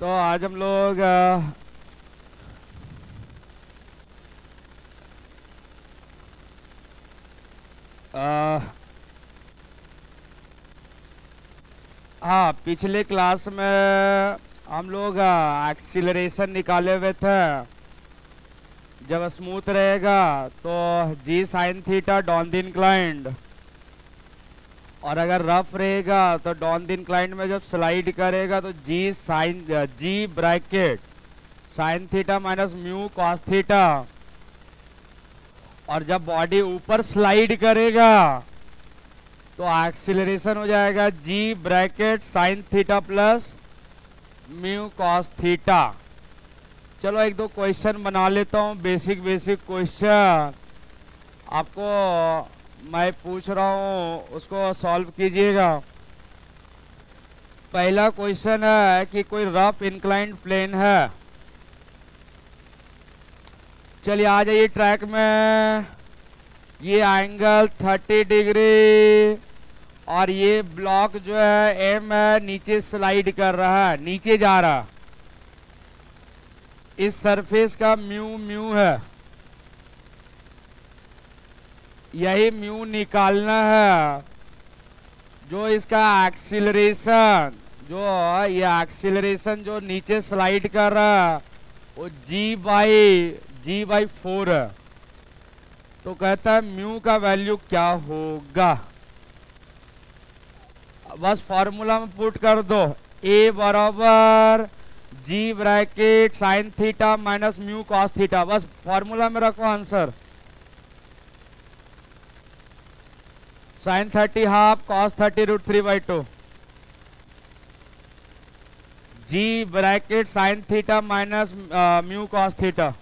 तो आज हम लोग हाँ, पिछले क्लास में हम लोग एक्सीलरेशन निकाले हुए थे। जब स्मूथ रहेगा तो g sine theta down the inclined, और अगर रफ रहेगा तो डाउन द इंक्लाइंड में जब स्लाइड करेगा तो g bracket sine theta minus mu cos theta, और जब बॉडी ऊपर स्लाइड करेगा तो एक्सीलरेशन हो जाएगा g bracket sine theta plus mu cos theta. चलो एक दो क्वेश्चन बना लेता हूँ, बेसिक क्वेश्चन आपको मैं पूछ रहा हूँ, उसको सॉल्व कीजिएगा। पहला क्वेश्चन है कि कोई रफ इंक्लाइंड प्लेन है। चलिए आ जाइए ट्रैक में। ये एंगल 30 डिग्री और ये ब्लॉक जो है एम है, नीचे स्लाइड कर रहा है, नीचे जा रहा। इस सरफेस का म्यू है, यही म्यू निकालना है। जो इसका एक्सीलरेशन ये एक्सीलरेशन जो नीचे स्लाइड कर रहा है वो जी बाई 4 है। तो कहता है म्यू का वैल्यू क्या होगा। बस फॉर्मूला में पुट कर दो, ए बराबर g bracket sine theta minus mu cos theta. बस फॉर्मूला में रखो answer. Sine 30 half cos 30 root 3/2। G bracket sine theta minus mu cos theta.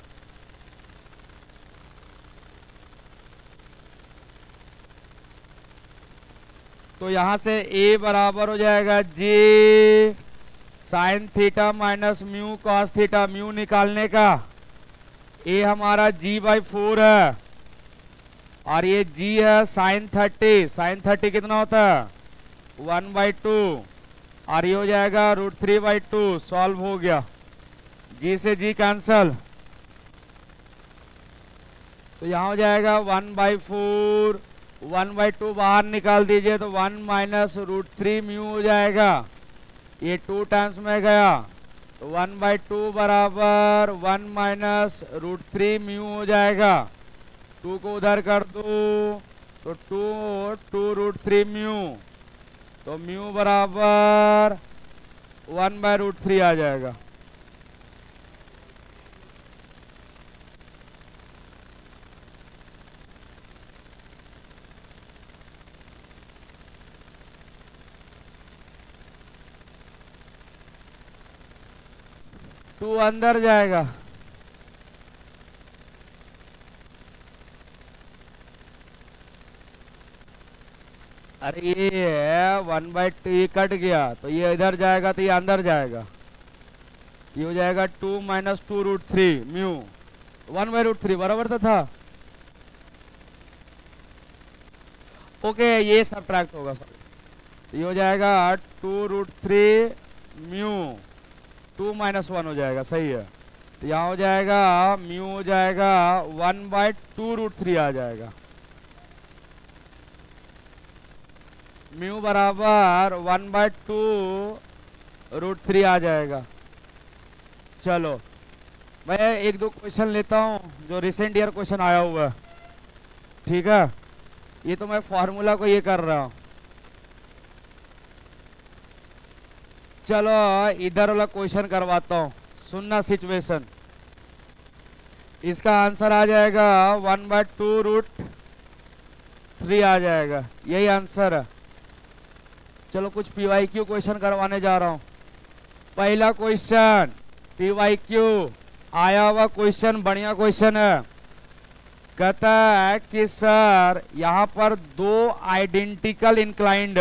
तो यहां से ए बराबर हो जाएगा g sine theta minus mu cos theta. Mu निकालने का ए हमारा जी बाई 4 है और ये जी है साइन 30। साइन 30 कितना होता है 1/2 और ये हो जाएगा रूट 3/2। सॉल्व हो गया, जी से जी कैंसल। तो यहाँ हो जाएगा 1/4, 1/2 बाहर निकाल दीजिए तो 1 माइनस रूट 3 म्यू हो जाएगा। ये 2 टाइम्स में गया तो 1/2 बराबर 1 माइनस रूट 3 म्यू हो जाएगा। 2 को उधर कर दो तो 2 रूट 3 म्यू, तो म्यू बराबर 1/√3 आ जाएगा। टू अंदर जाएगा, अरे ये है 1/2, ये कट गया तो ये इधर जाएगा तो ये अंदर जाएगा। ये हो जाएगा 2 माइनस 2 रूट 3 म्यू 1/√3 बराबर तो था। ओके, ये सब्ट्रैक्ट होगा सर। तो ये हो जाएगा 2 रूट 3 म्यू 2 माइनस 1 हो जाएगा, सही है। तो यहाँ हो जाएगा म्यू हो जाएगा 1/2 रूट 3 आ जाएगा। म्यू बराबर 1/2 रूट 3 आ जाएगा। चलो मैं एक दो क्वेश्चन लेता हूँ जो रिसेंट ईयर क्वेश्चन आया हुआ है, ठीक है। ये तो मैं फॉर्मूला को ये कर रहा हूँ। चलो इधर वाला क्वेश्चन करवाता हूँ, सुनना सिचुएशन। इसका आंसर आ जाएगा 1/2 रूट 3 आ जाएगा, यही आंसर है। चलो कुछ PYQ क्वेश्चन करवाने जा रहा हूँ। पहला क्वेश्चन PYQ आया हुआ क्वेश्चन, बढ़िया क्वेश्चन है। कहता है कि सर यहाँ पर दो आइडेंटिकल इंक्लाइंड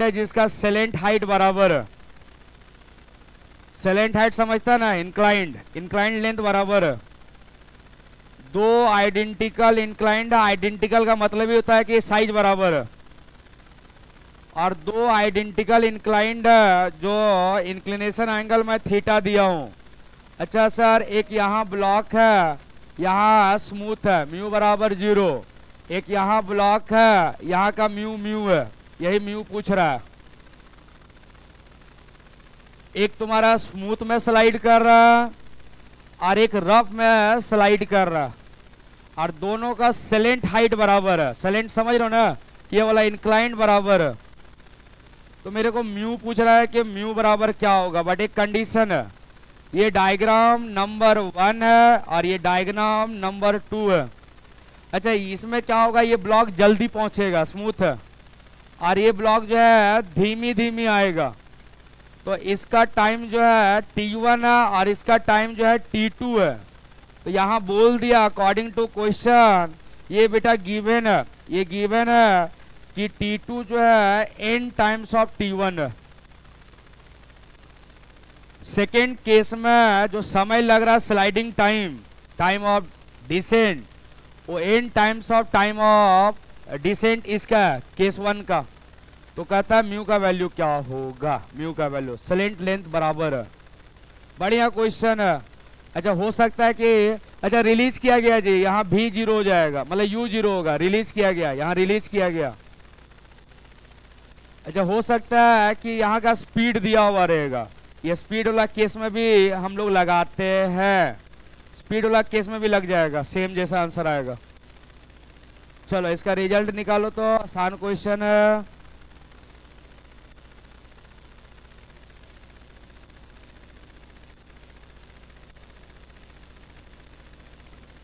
है जिसका सेलेंट हाइट बराबर है। सेलेंट हाइट समझता ना, इंक्लाइंड लेंथ बराबर है। दो आइडेंटिकल इंक्लाइंड, आइडेंटिकल का मतलब ही होता है कि साइज बराबर है। और दो आइडेंटिकल इंक्लाइंड जो इंक्लिनेशन एंगल मैं थीटा दिया हूँ। अच्छा सर, एक यहाँ ब्लॉक है, यहाँ स्मूथ है, म्यू बराबर 0। एक यहाँ ब्लॉक है, यहाँ का म्यू म्यू है, यही म्यू पूछ रहा है। एक तुम्हारा स्मूथ में स्लाइड कर रहा है और एक रफ में स्लाइड कर रहा है, और दोनों का सेलेंट हाइट बराबर है। सेलेंट समझ रहे हो ना, ये वाला इंक्लाइंड बराबर है। तो मेरे को म्यू पूछ रहा है कि म्यू बराबर क्या होगा, बट एक कंडीशन है, ये डायग्राम नंबर 1 है और ये डायग्राम नंबर 2 है। अच्छा, इसमें क्या होगा, ये ब्लॉक जल्दी पहुंचेगा, स्मूथ है, और ये ब्लॉक जो है धीमी धीमी आएगा। तो इसका टाइम जो है t1 है और इसका टाइम जो है t2 है। तो यहाँ बोल दिया अकॉर्डिंग टू क्वेश्चन, ये बेटा गिवन है, ये गिवन है कि t2 जो है n टाइम्स ऑफ t1 है। सेकेंड केस में जो समय लग रहा है sliding time, time of descent, वो n times of time of descent इसका है, केस 1 का। तो कहता है म्यू का वैल्यू क्या होगा, म्यू का वैल्यू स्लेंट लेंथ बराबर है। बढ़िया क्वेश्चन है। अच्छा, हो सकता है कि अच्छा रिलीज किया गया जी, यहाँ भी 0 हो जाएगा, मतलब u 0 होगा, रिलीज किया गया, यहाँ रिलीज किया गया। अच्छा, हो सकता है कि यहाँ का स्पीड दिया हुआ रहेगा, ये स्पीड वाला केस में भी हम लोग लगाते हैं, स्पीड वाला केस में भी लग जाएगा, सेम जैसा आंसर आएगा। चलो इसका रिजल्ट निकालो, तो आसान क्वेश्चन है।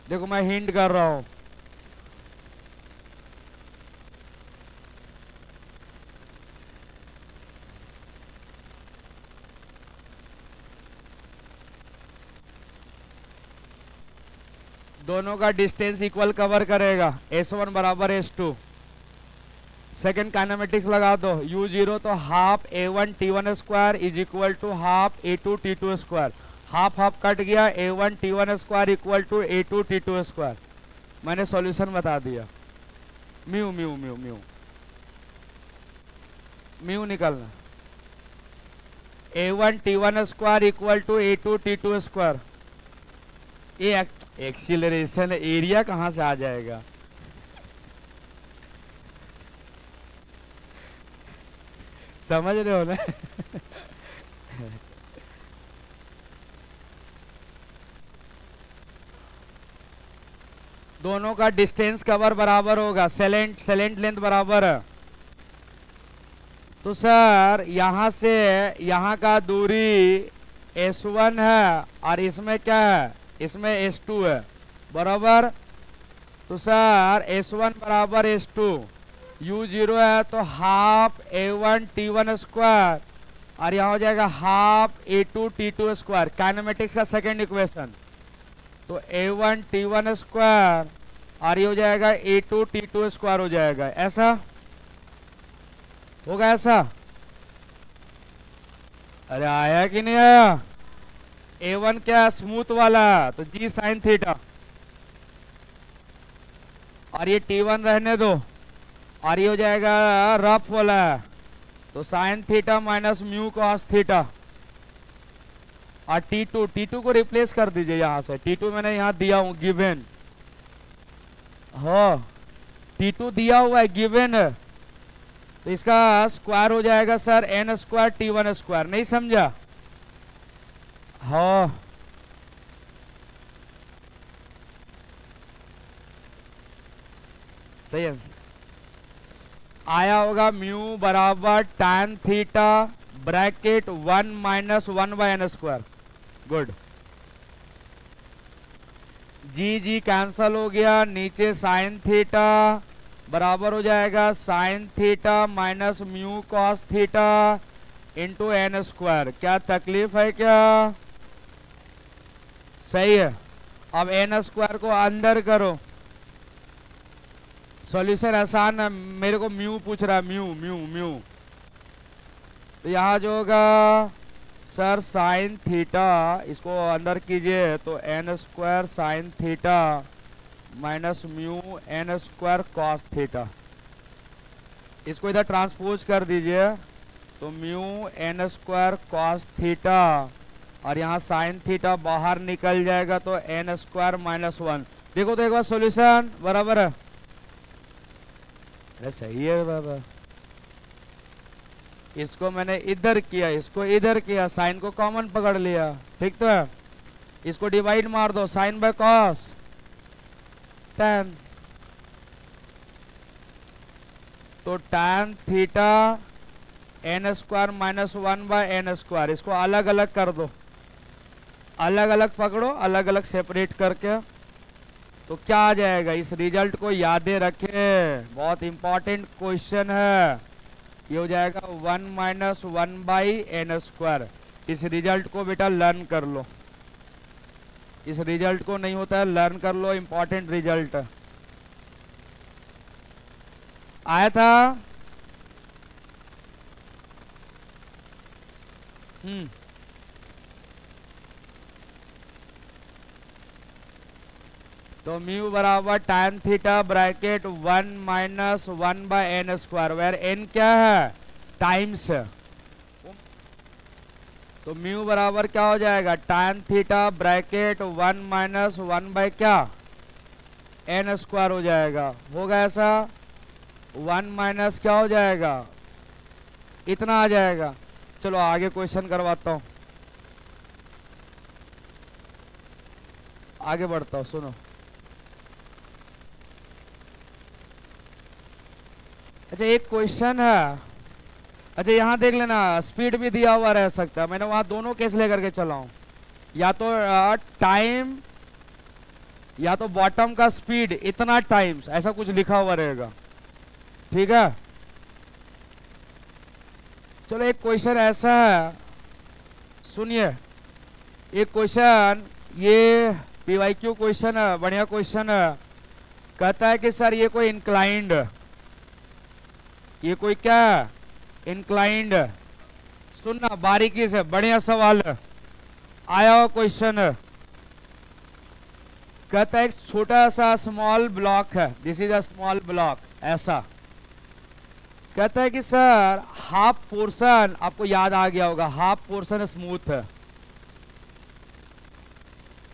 देखो मैं हिंट कर रहा हूं, दोनों का डिस्टेंस इक्वल कवर करेगा, s1 बराबर s2। सेकेंड काइनेमेटिक्स लगा दो, u0 तो half a1 t1 square is equal to half a2 t2 square, half half cut गया, a1 t1 square equal to a2 t2 square. मैंने सॉल्यूशन बता दिया, mu mu mu mu mu निकालना, a1 t1 square equal to a2 t2 square. ये acceleration area कहां से आ जाएगा, समझ रहे हो ना? दोनों का डिस्टेंस कवर बराबर होगा, सेलेंट लेंथ बराबर है। तो सर यहां से यहां का दूरी s1 है और इसमें क्या है, इसमें s2 है, बराबर। तो सर s1 बराबर s2, u0 है तो हाफ a1 t1 स्क्वायर और यहाँ हो जाएगा half a2 t2 square, kinematics का सेकेंड इक्वेशन। तो a1 t1 स्क्वायर और ये हो जाएगा a2 t2 स्क्वायर हो जाएगा, ऐसा होगा, ऐसा। अरे आया कि नहीं आया? a1 क्या स्मूथ वाला, तो g साइन थीटा, और ये t1 रहने दो, और ये हो जाएगा रफ वाला, तो sign theta minus mu cos theta. और t2 को रिप्लेस कर दीजिए यहां से, t2 मैंने यहां दिया हूं गिवन, हो t2 दिया हुआ है गिवन है, तो इसका स्क्वायर हो जाएगा sir n square t1 square, नहीं समझा? हो सही आंसर आया होगा, म्यू बराबर tan theta bracket 1 minus 1 by n square. Good, g cancel हो गया, नीचे साइन थीटा बराबर हो जाएगा sine theta minus mu cos theta into n square. क्या तकलीफ है क्या? सही है। अब n स्क्वायर को अंदर करो, सॉल्यूशन आसान है, मेरे को म्यू पूछ रहा है, म्यू म्यू म्यू, तो यहाँ जो होगा सर साइन थीटा, इसको अंदर कीजिए तो n square sine theta minus mu n square cos theta. इसको इधर ट्रांसपोज कर दीजिए, तो mu n square cos theta, और यहाँ साइन थीटा बाहर निकल जाएगा, तो एन स्क्वायर माइनस 1। देखो तो एक बार सॉल्यूशन बराबर है। अरे सही है बाबा, इसको मैंने इधर किया, इसको इधर किया, साइन को कॉमन पकड़ लिया, ठीक तो है। इसको डिवाइड मार दो, साइन बाय कॉस 10, तो tan theta n square minus 1 by n square. इसको अलग अलग कर दो, अलग अलग पकड़ो, अलग अलग सेपरेट करके, तो क्या आ जाएगा। इस रिजल्ट को यादें रखें, बहुत इंपॉर्टेंट क्वेश्चन है। ये हो जाएगा 1 माइनस 1 बाई एन स्क्वायर। इस रिजल्ट को बेटा लर्न कर लो, इस रिजल्ट को नहीं होता है लर्न कर लो, इंपॉर्टेंट रिजल्ट आया था। तो म्यू बराबर tan theta bracket 1 minus 1 by n square, where n क्या है, टाइम्स है। तो म्यू बराबर क्या हो जाएगा, tan theta bracket 1 minus 1 by क्या, एन स्क्वायर हो जाएगा। होगा ऐसा, 1 माइनस क्या हो जाएगा, इतना आ जाएगा। चलो आगे क्वेश्चन करवाता हूं, आगे बढ़ता हूं, सुनो। अच्छा एक क्वेश्चन है, अच्छा यहाँ देख लेना, स्पीड भी दिया हुआ रह सकता है, मैंने वहां दोनों केस लेकर के चला हूं, या तो टाइम या तो बॉटम का स्पीड इतना टाइम्स, ऐसा कुछ लिखा हुआ रहेगा, ठीक है। चलो एक क्वेश्चन ऐसा है, सुनिए। एक क्वेश्चन ये पीवाईक्यू क्वेश्चन है, बढ़िया क्वेश्चन है। कहता है कि सर ये कोई इंक्लाइंड, ये कोई क्या इंक्लाइंड, सुनना बारीकी से, बढ़िया सवाल है, आया हुआ क्वेश्चन है। कहता है एक छोटा सा स्मॉल ब्लॉक है, this is a small block, ऐसा। कहता है कि सर हाफ पोर्शन, आपको याद आ गया होगा, हाफ पोर्शन स्मूथ है,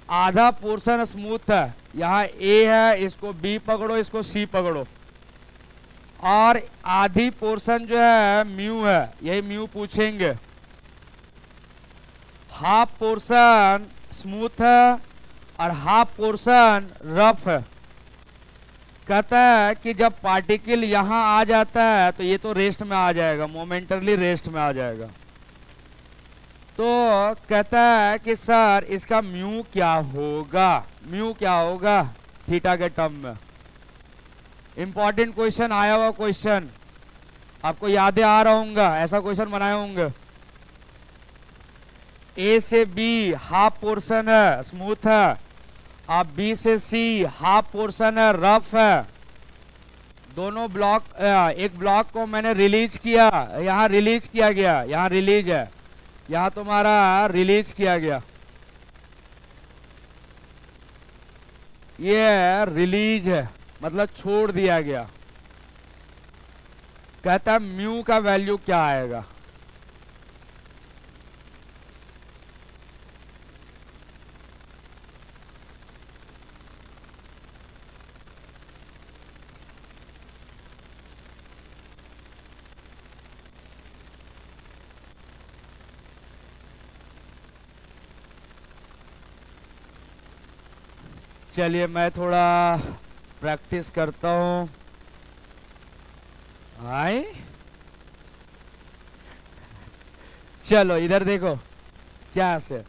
आधा पोर्शन स्मूथ है। यहाँ ए है, इसको बी पकड़ो, इसको सी पकड़ो, और आधी पोर्शन जो है म्यू है, यही म्यू पूछेंगे। हाफ पोर्शन स्मूथ है और हाफ पोर्शन रफ है। कहता है कि जब पार्टिकल यहां आ जाता है तो ये तो रेस्ट में आ जाएगा, मोमेंटरली रेस्ट में आ जाएगा। तो कहता है कि सर इसका म्यू क्या होगा, म्यू क्या होगा थीटा के टर्म में। इंपॉर्टेंट क्वेश्चन, आया हुआ क्वेश्चन, आपको यादें आ रहा होगा, ऐसा क्वेश्चन बनाए होंगे। ए से बी हाफ पोर्शन है, स्मूथ है, अब बी से सी हाफ पोर्शन है, रफ है। दोनों ब्लॉक, एक ब्लॉक को मैंने रिलीज किया, यहाँ रिलीज किया गया, यहाँ रिलीज है, यहाँ तुम्हारा रिलीज किया गया, ये रिलीज है, मतलब छोड़ दिया गया। कहता है म्यू का वैल्यू क्या आएगा। चलिए मैं थोड़ा प्रैक्टिस करता हूं। आए चलो इधर देखो, क्या से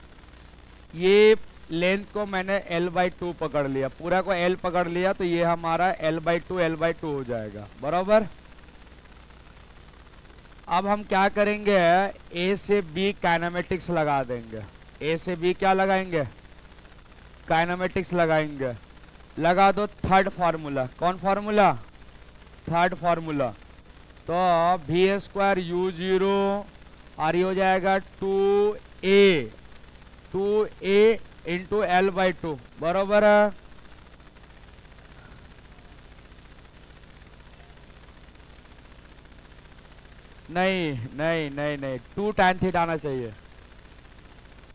ये लेंथ को मैंने l/2 पकड़ लिया, पूरा को l पकड़ लिया, तो ये हमारा l/2 हो जाएगा, बराबर। अब हम क्या करेंगे, a से b काइनेमेटिक्स लगा देंगे। a से b क्या लगाएंगे, काइनेमेटिक्स लगाएंगे। लगा दो थर्ड फार्मूला, कौन फार्मूला, थर्ड फार्मूला। तो v² u0 और ये हो जाएगा 2a इंटू l/2, बराबर है। नहीं नहीं नहीं नहीं, 2 tan थीटा आना चाहिए।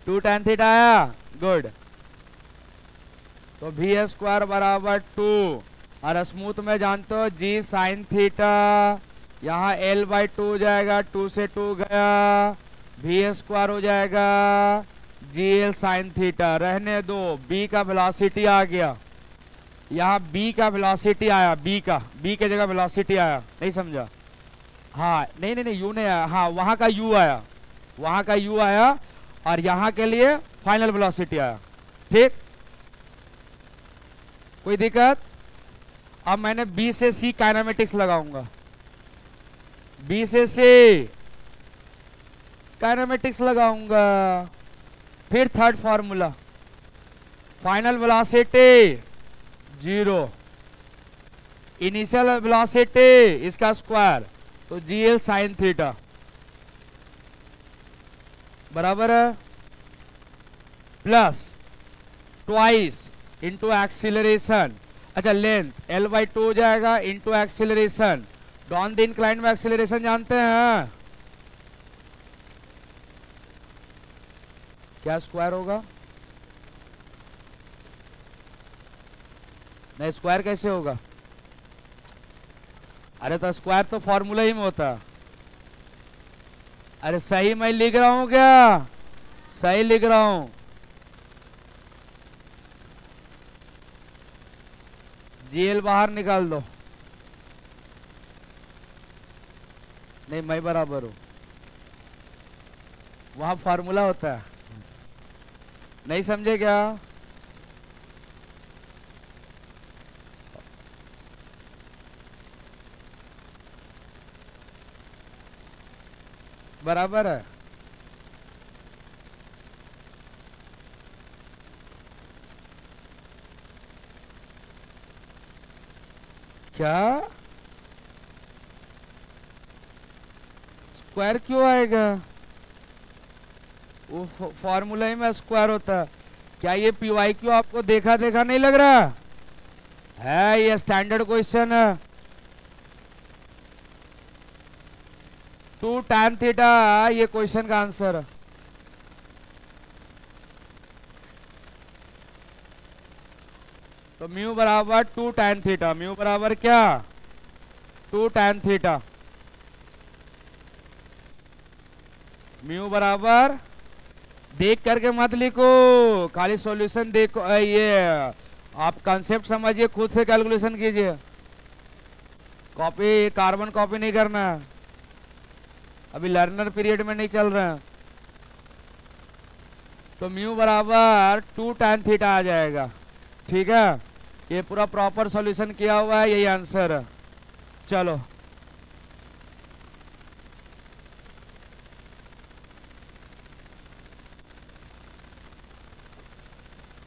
2 tan थीटा आया, गुड। तो भी स्क्वायर बराबर 2, और स्मूथ में जानते हो जी साइन थीटा, यहाँ L/2 हो जाएगा, 2 से 2 गया, भी स्क्वायर हो जाएगा GL साइन थीटा। रहने दो, B का वेलोसिटी आ गया, यहाँ B का वेलोसिटी आया, B के जगह वेलोसिटी आया, नहीं समझा? हाँ नहीं नहीं नहीं, U नहीं आया, हाँ वहाँ का U आया, वहाँ का U आया, और यहाँ के लिए फाइनल वेलोसिटी आया। ठीक, कोई दिक्कत? अब मैंने B से C काइनेमेटिक्स लगाऊंगा, B से C काइनेमेटिक्स लगाऊंगा। फिर third formula, final velocity 0, initial velocity इसका स्क्वायर, तो GL साइन थीटा बराबर है प्लस ट्वाइस इंटू एक्सीलरेशन, अच्छा लेंथ L/2 हो जाएगा into acceleration. Down the inclined में एक्सीलरेशन जानते हैं क्या स्क्वायर होगा? नहीं, स्क्वायर कैसे होगा? अरे तो स्क्वायर तो फॉर्मूला ही में होता। अरे सही मैं लिख रहा हूं क्या? सही लिख रहा हूं। GL बाहर निकाल दो, नहीं मैं बराबर हूं, वहां फॉर्मूला होता है, नहीं समझे क्या? बराबर है। क्या स्क्वायर क्यों आएगा? वो फॉर्मूला ही में स्क्वायर होता है। क्या ये PYQ आपको देखा देखा नहीं लग रहा है? ये स्टैंडर्ड क्वेश्चन है। 2 tan थीटा ये क्वेश्चन का आंसर है। तो म्यू बराबर 2 tan थीटा, म्यू बराबर क्या? 2 tan थीटा, म्यू बराबर, देख करके मत लिखो, खाली सॉल्यूशन देखो, ये आप कंसेप्ट समझिए, खुद से कैलकुलेशन कीजिए, कॉपी कार्बन कॉपी नहीं करना, अभी लर्नर पीरियड में नहीं चल रहा है। तो म्यू बराबर 2 tan थीटा आ जाएगा। ठीक है, ये पूरा प्रॉपर सॉल्यूशन किया हुआ है, यही आंसर है। चलो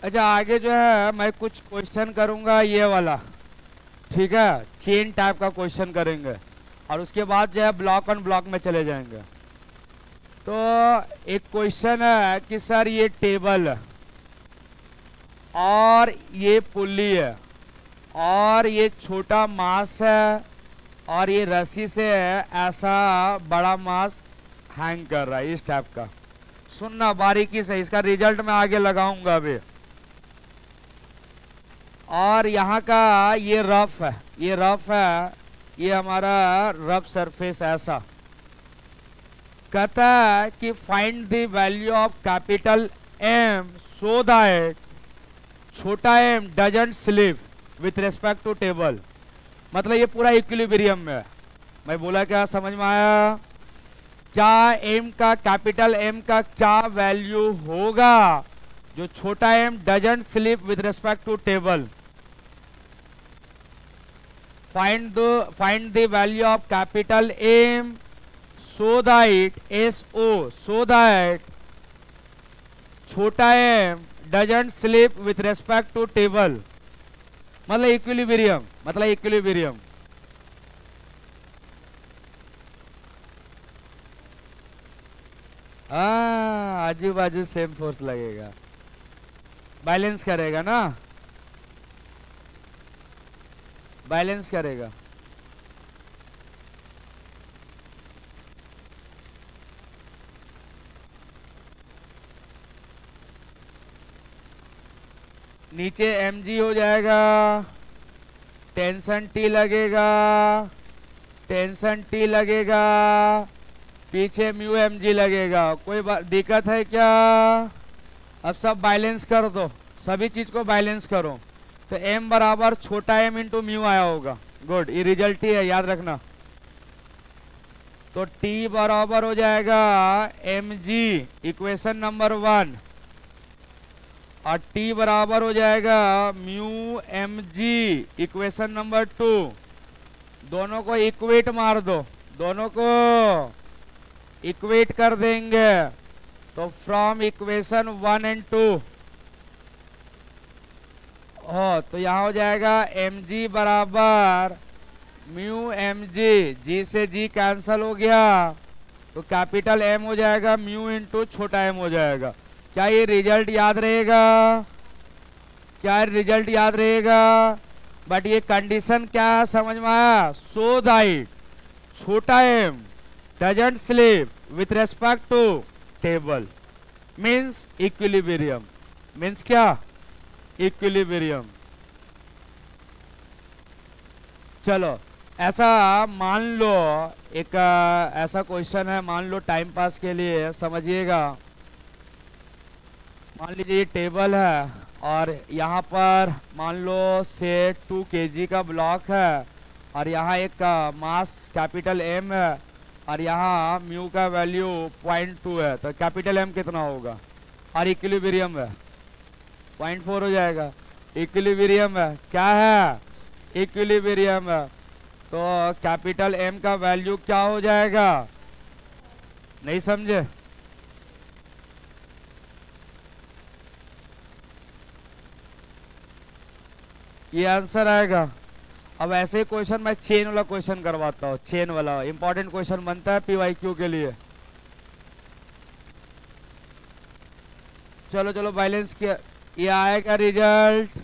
अच्छा, आगे जो है मैं कुछ क्वेश्चन करूंगा ये वाला, ठीक है, चेन टाइप का क्वेश्चन करेंगे, और उसके बाद जो है ब्लॉक ऑन ब्लॉक में चले जाएंगे। तो एक क्वेश्चन है कि सर ये टेबल है और ये पुल्ली है और ये छोटा मास है और ये रस्सी से ऐसा बड़ा मास हैंग कर रहा है, इस टाइप का। सुनना बारीकी से, इसका रिजल्ट मैं आगे लगाऊंगा अभी। और यहाँ का ये रफ है, ये रफ है, ये हमारा रफ सरफेस ऐसा। कहता है कि find the value of capital M so that छोटा m doesn't slip with respect to table. मतलब ये पूरा इक्विलिब्रियम में है। मैं बोला क्या, समझ में आया? क्या m का, कैपिटल M का क्या वैल्यू होगा जो छोटा m doesn't slip with respect to table. find the value of capital M so that so that छोटा m doesn't slip with respect to table। मतलब इक्विलिब्रियम, मतलब इक्विलिब्रियम। आजू बाजू सेम फोर्स लगेगा, बैलेंस करेगा ना, बैलेंस करेगा। नीचे mg हो जाएगा, टेंशन T लगेगा, टेंशन T लगेगा, पीछे म्यू mg लगेगा। कोई दिक्कत है क्या? अब सब बैलेंस कर दो, सभी चीज को बैलेंस करो। तो m बराबर छोटा m इंटू म्यू आया होगा। गुड, ये रिजल्ट ही है, याद रखना। तो t बराबर हो जाएगा mg, इक्वेशन नंबर 1, और t बराबर हो जाएगा म्यू mg, इक्वेशन नंबर 2। दोनों को इक्वेट मार दो, दोनों को इक्वेट कर देंगे। तो फ्रॉम इक्वेशन 1 एंड 2 हो, तो यहाँ हो जाएगा mg बराबर म्यू mg, g से g कैंसल हो गया, तो कैपिटल M हो जाएगा म्यू इंटू छोटा m हो जाएगा। क्या ये रिजल्ट याद रहेगा? क्या रिजल्ट याद रहेगा? बट ये कंडीशन क्या है समझ में आया? सो दैट छोटा m doesn't slip with respect to table means equilibrium. Means क्या? इक्विलिब्रियम। चलो ऐसा मान लो, एक ऐसा क्वेश्चन है, मान लो टाइम पास के लिए समझिएगा। मान लीजिए ये टेबल है और यहाँ पर मान लो से 2 kg का ब्लॉक है, और यहाँ एक मास कैपिटल M है, और यहाँ म्यू का वैल्यू 0.2 है। तो कैपिटल M कितना होगा? और इक्विलिब्रियम है 0.4 हो जाएगा। इक्विलिब्रियम है, क्या है? इक्विलिब्रियम है। तो कैपिटल M का वैल्यू क्या हो जाएगा? नहीं समझे? ये आंसर आएगा। अब ऐसे ही क्वेश्चन मैं चेन वाला क्वेश्चन करवाता हूँ। चेन वाला इंपॉर्टेंट क्वेश्चन बनता है PYQ के लिए। चलो चलो बैलेंस किया, ये आएगा रिजल्ट।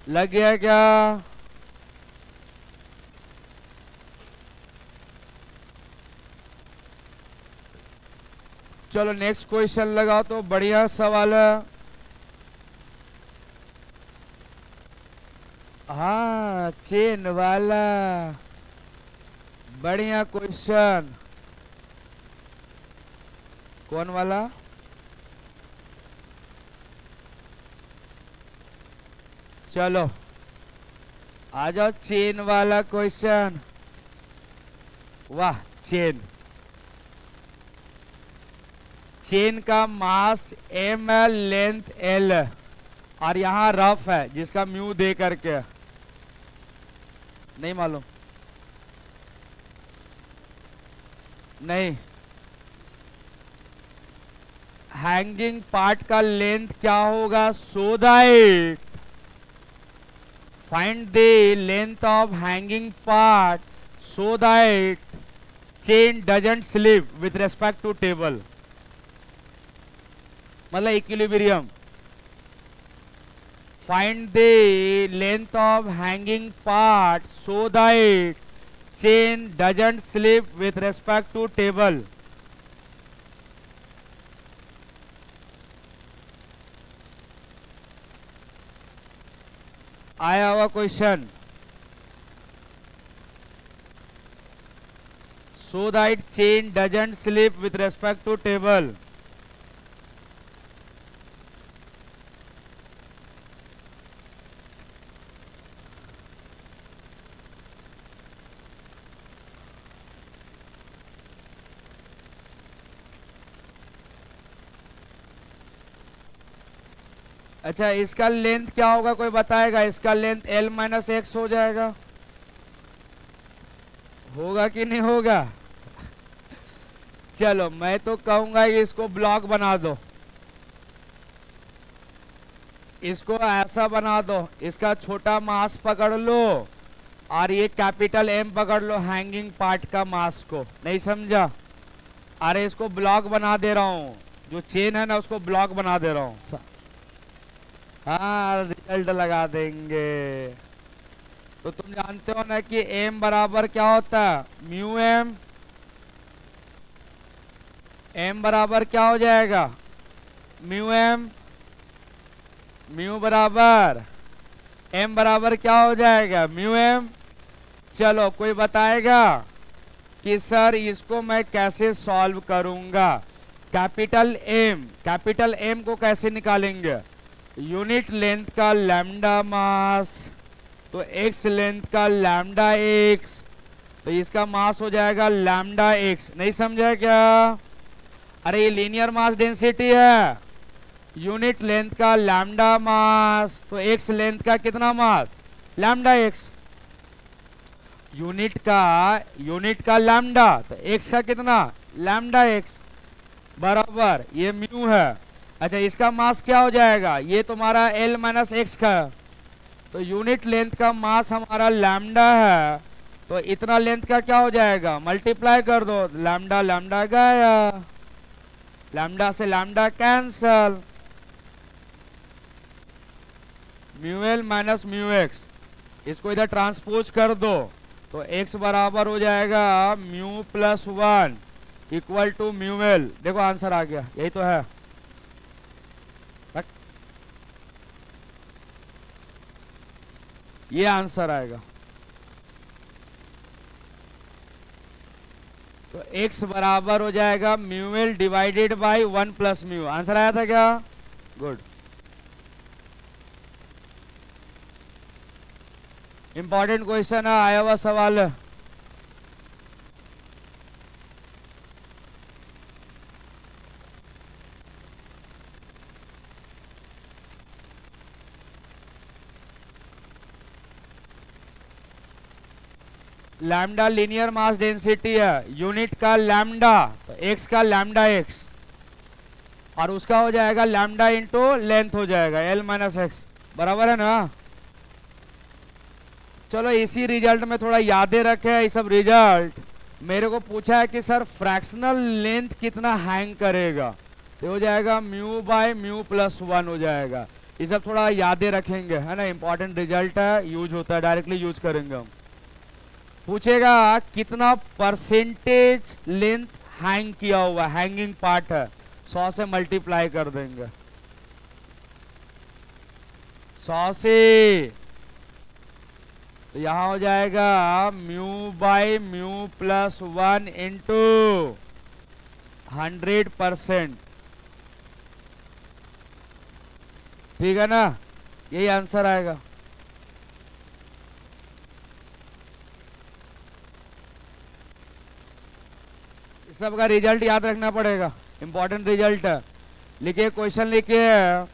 लग गया क्या? चलो नेक्स्ट क्वेश्चन लगाओ, तो बढ़िया सवाल है। हाँ चेन वाला बढ़िया क्वेश्चन। कौन वाला? चलो आ जाओ चेन वाला क्वेश्चन। वाह, चेन। चेन का मास m है, लेंथ l है, और यहाँ रफ है जिसका म्यू दे करके। नहीं मालूम? नहीं। हैंगिंग पार्ट का लेंथ क्या होगा? So that find the length of hanging part so that chain doesn't slip with respect to table. मतलब equilibrium. Find the length of hanging part so that chain doesn't slip with respect to table. आया हुआ question. So that chain doesn't slip with respect to table. अच्छा, इसका length क्या होगा? कोई बताएगा? इसका लेंथ L माइनस एक्स हो जाएगा। होगा कि नहीं होगा? चलो मैं तो कहूंगा कि इसको ब्लॉक बना दो, इसको ऐसा बना दो, इसका छोटा मास पकड़ लो और ये कैपिटल M पकड़ लो हैंगिंग पार्ट का मास को। नहीं समझा? अरे इसको ब्लॉक बना दे रहा हूँ, जो चेन है ना उसको ब्लॉक बना दे रहा हूँ। हाँ रिजल्ट लगा देंगे। तो तुम जानते हो ना कि M बराबर क्या होता है? Mu M। M बराबर क्या हो जाएगा? म्यू M म्यू बराबर एम बराबर क्या हो जाएगा, म्यू एम। चलो कोई बताएगा कि सर इसको मैं कैसे सॉल्व करूंगा। कैपिटल एम को कैसे निकालेंगे, यूनिट लेंथ का लैम्डा मास, तो एक्स लेंथ का लैम्डा एक्स, तो इसका मास हो जाएगा लैम्डा एक्स। नहीं समझा क्या? अरे ये लीनियर मास डेंसिटी है, यूनिट लेंथ का लैम्डा मास, तो एक्स लेंथ का कितना मास, लैम्डा एक्स। यूनिट का लैम्डा, तो एक्स का कितना, लैम्डा एक्स बराबर ये म्यू है। अच्छा इसका मास क्या हो जाएगा, ये तुम्हारा एल माइनस एक्स का, तो यूनिट लेंथ का मास हमारा लैम्डा है, तो इतना लेंथ का क्या हो जाएगा, मल्टीप्लाई कर दो, लैम्डा लैम्डा गया, लैम्डा से lambda cancel, mu L minus mu x, इसको इधर ट्रांसपोज कर दो, तो x बराबर हो जाएगा mu plus 1 equal to mu L. देखो आंसर आ गया, यही तो है। ये आंसर आएगा। तो x बराबर हो जाएगा mu L divided by 1 plus mu. Answer आया था क्या? गुड। इंपॉर्टेंट क्वेश्चन है, आया हुआ सवाल है। लैम्डा लीनियर मास डेंसिटी है, यूनिट का लैम्डा, तो एक्स का लैम्डा एक्स, और उसका हो जाएगा लैम्डा इंटू लेंथ हो जाएगा एल माइनस एक्स, बराबर है ना। चलो इसी रिजल्ट में थोड़ा यादें रखे, ये सब रिजल्ट मेरे को पूछा है कि सर फ्रैक्शनल लेंथ कितना हैंग करेगा, तो हो जाएगा म्यू बाय म्यू प्लस 1 हो जाएगा। ये सब थोड़ा यादें रखेंगे, है ना, इंपॉर्टेंट रिजल्ट है, यूज होता है, डायरेक्टली यूज करेंगे हम। पूछेगा कितना परसेंटेज लेंथ हैंग किया हुआ, हैंगिंग पार्ट है, 100 से मल्टीप्लाई कर देंगे, 100 से, तो यहां हो जाएगा mu by mu plus 1 into 100%। ठीक है ना, यही आंसर आएगा। इस सब का रिजल्ट याद रखना पड़ेगा, इंपॉर्टेंट रिजल्ट है। लिखिए क्वेश्चन, लिखिए,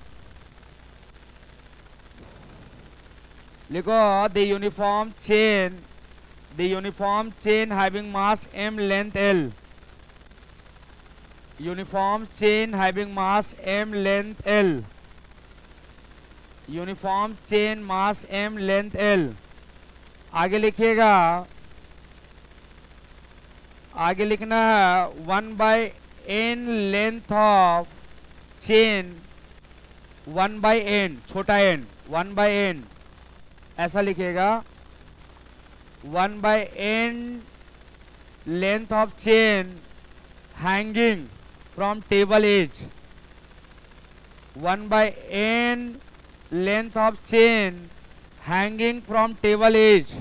लिखो the uniform chain having mass m length l, uniform chain having mass m length l, uniform chain mass m length l। आगे लिखिएगा, आगे लिखना है 1 by n length of chain, 1 by n छोटा n, 1 बाई n ऐसा लिखेगा, 1 by n length of chain hanging from table edge, 1 by n length of chain hanging from table edge.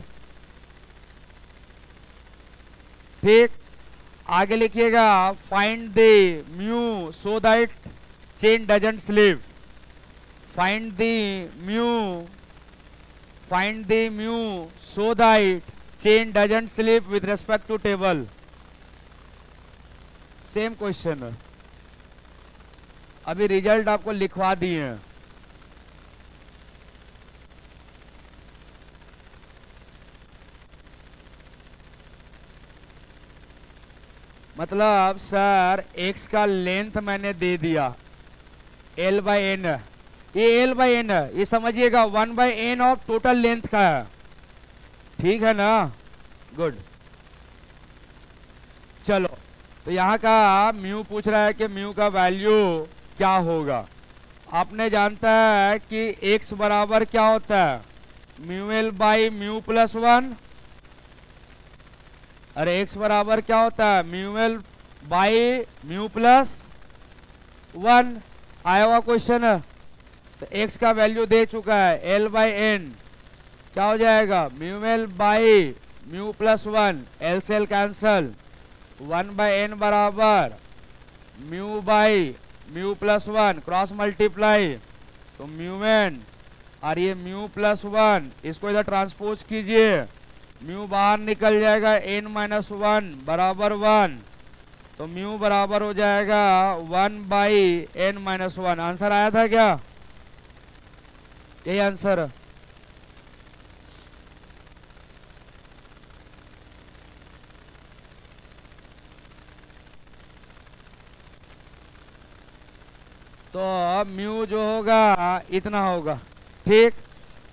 ठीक, आगे लिखिएगा find the mu so that chain doesn't slip, find the mu so that chain doesn't slip with respect to table। Same question है, अभी result आपको लिखवा दिए हैं। मतलब सर x का लेंथ मैंने दे दिया l बाई एन, ये l बाई एन है, ये समझिएगा 1 by N of total length का है, ठीक है ना, गुड। चलो तो यहाँ का म्यू पूछ रहा है कि म्यू का वैल्यू क्या होगा। आपने जानता है कि x बराबर क्या होता है, mu L by mu plus 1, अरे x बराबर क्या होता है, mu L by mu plus 1। आया हुआ क्वेश्चन है, तो x का वैल्यू दे चुका है l बाई एन, क्या हो जाएगा mu L by mu plus 1, L से एल कैंसल, 1 बाई एन बराबर mu by mu plus 1 cross multiply, तो म्यू एन और ये म्यू प्लस 1 इसको इधर ट्रांसपोज कीजिए, म्यू बाहर निकल जाएगा n माइनस 1 बराबर 1, तो म्यू बराबर हो जाएगा 1 बाई एन माइनस 1। आंसर आया था क्या? यही आंसर है। तो म्यू जो होगा इतना होगा, ठीक।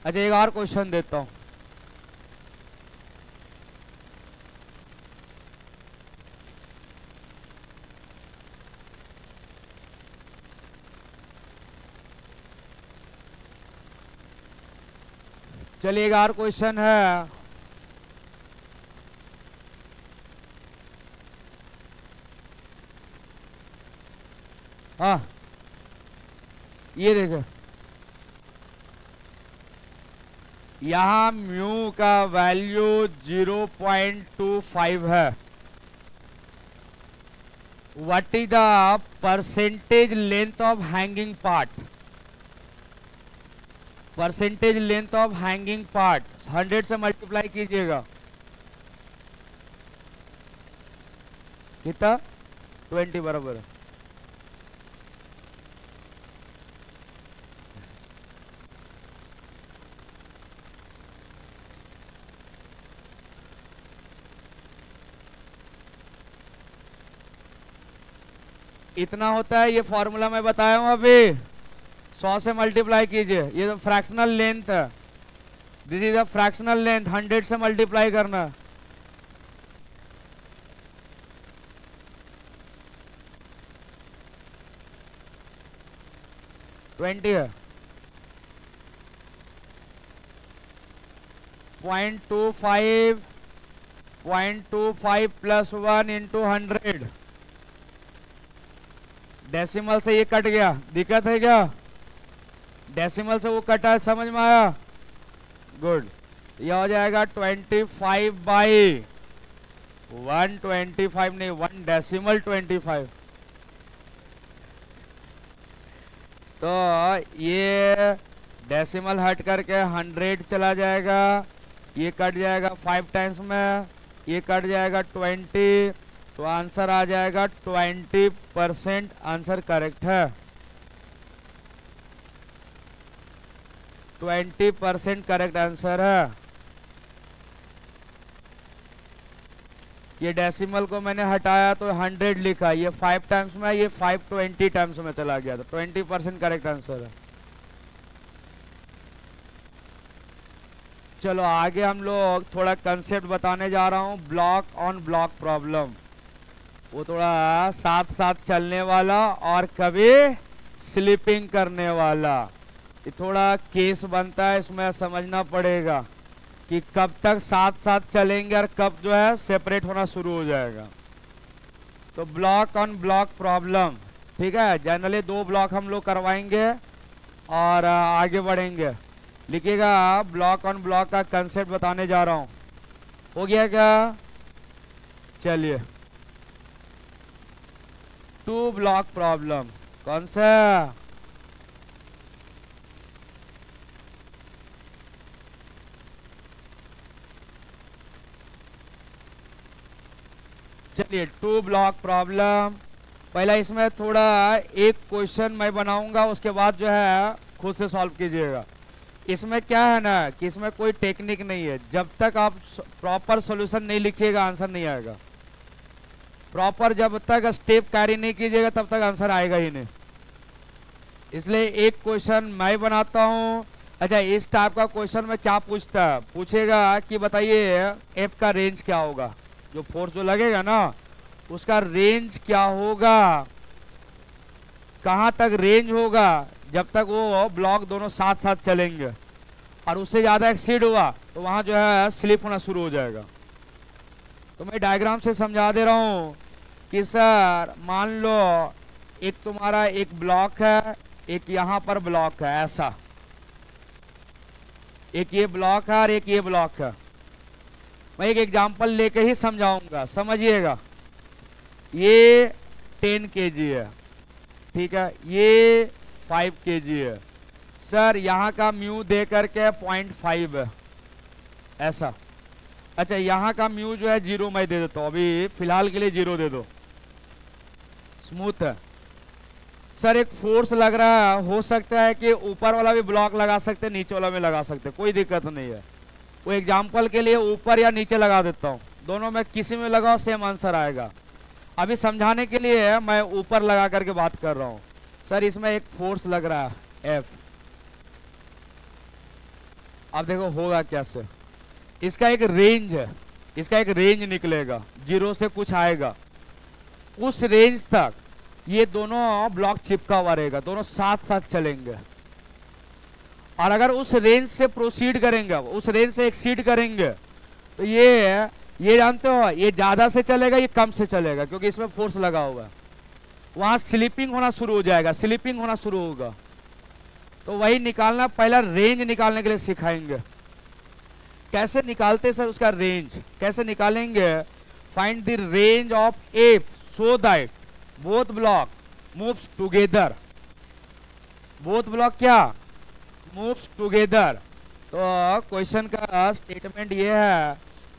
अच्छा एक और क्वेश्चन देता हूं, चलिए एक और क्वेश्चन है। हाँ ये देखो, यहां म्यू का वैल्यू 0.25 है। What is the percentage length of hanging part? Percentage length of hanging part 100 से मल्टीप्लाई कीजिएगा, कितना 20 बराबर है। इतना होता है, ये फॉर्मूला मैं बताया हूं अभी, 100 से मल्टीप्लाई कीजिए, ये तो फ्रैक्शनल लेंथ है, this is a fractional length, 100 से मल्टीप्लाई करना। ट्वेंटी है, 0.25 प्लस 1 इंटू 100, डेसिमल से ये कट गया, दिक्कत है क्या? डेसिमल से वो कटा है, समझ में आया? गुड। यह हो जाएगा 25 बाई 125 नहीं 1 डेसिमल 25। तो ये डेसिमल हट करके 100 चला जाएगा, ये कट जाएगा 5 टाइम्स में, ये कट जाएगा 20, तो आंसर आ जाएगा 20%। आंसर करेक्ट है, 20% करेक्ट आंसर है। ये डेसिमल को मैंने हटाया तो 100 लिखा, ये 5 टाइम्स में, ये 520 टाइम्स में चला गया, तो 20% करेक्ट आंसर है। चलो आगे हम लोग थोड़ा कंसेप्ट बताने जा रहा हूं, ब्लॉक ऑन ब्लॉक प्रॉब्लम। वो थोड़ा साथ साथ चलने वाला और कभी स्लिपिंग करने वाला, ये थोड़ा केस बनता है, इसमें समझना पड़ेगा कि कब तक साथ साथ चलेंगे और कब जो है सेपरेट होना शुरू हो जाएगा। तो ब्लॉक ऑन ब्लॉक प्रॉब्लम, ठीक है, जनरली 2 ब्लॉक हम लोग करवाएंगे और आगे बढ़ेंगे। लिखिएगा, ब्लॉक ऑन ब्लॉक का कंसेप्ट बताने जा रहा हूं। हो गया क्या? चलिए 2 ब्लॉक प्रॉब्लम, कौन सा? चलिए 2 ब्लॉक प्रॉब्लम। पहला इसमें थोड़ा एक क्वेश्चन मैं बनाऊंगा, उसके बाद जो है खुद से सॉल्व कीजिएगा। इसमें क्या है ना कि इसमें कोई टेक्निक नहीं है, जब तक आप प्रॉपर सॉल्यूशन नहीं लिखिएगा आंसर नहीं आएगा। प्रॉपर जब तक स्टेप कैरी नहीं कीजिएगा तब तक आंसर आएगा ही नहीं। इसलिए एक क्वेश्चन मैं बनाता हूं। अच्छा, इस टाइप का क्वेश्चन में क्या पूछता है, पूछेगा कि बताइए एफ का रेंज क्या होगा, जो फोर्स जो लगेगा ना उसका रेंज क्या होगा, कहां तक रेंज होगा जब तक वो ब्लॉक दोनों साथ साथ चलेंगे, और उससे ज्यादा एक्सीड हुआ तो वहां जो है स्लिप होना शुरू हो जाएगा। तो मैं डायग्राम से समझा दे रहा हूं कि सर मान लो एक तुम्हारा एक ब्लॉक है, एक यहाँ पर ब्लॉक है ऐसा, एक ये ब्लॉक है और एक ये ब्लॉक है। मैं एक एग्जांपल लेके ही समझाऊंगा, समझिएगा। ये 10 kg है, ठीक है, ये 5 kg है। सर यहाँ का म्यू दे करके 0.5 है ऐसा। अच्छा यहाँ का म्यू जो है 0 मैं दे देता हूँ, अभी फिलहाल के लिए 0 दे दो, स्मूथ है। सर एक फोर्स लग रहा है, हो सकता है कि ऊपर वाला भी ब्लॉक लगा सकते, नीचे वाला भी लगा सकते, कोई दिक्कत नहीं है। वो एग्जाम्पल के लिए ऊपर या नीचे लगा देता हूँ, दोनों में किसी में लगाओ सेम आंसर आएगा। अभी समझाने के लिए मैं ऊपर लगा करके बात कर रहा हूँ। सर इसमें एक फोर्स लग रहा है F, अब देखो होगा कैसे। इसका एक रेंज है, इसका एक रेंज निकलेगा, 0 से कुछ आएगा, उस रेंज तक ये दोनों ब्लॉक चिपका हुआ रहेगा, दोनों साथ साथ चलेंगे। और अगर उस रेंज से प्रोसीड करेंगे, उस रेंज से एक्सीड करेंगे, तो ये जानते हो ये ज्यादा से चलेगा, ये कम से चलेगा, क्योंकि इसमें फोर्स लगा हुआ है। वहां स्लिपिंग होना शुरू हो जाएगा, स्लिपिंग होना शुरू होगा। तो वही निकालना, पहला रेंज निकालने के लिए सिखाएंगे। कैसे निकालते सर उसका रेंज, कैसे निकालेंगे? Find the range of F so that both block moves together. Both block क्या मूव्स टुगेदर। तो क्वेश्चन का स्टेटमेंट ये है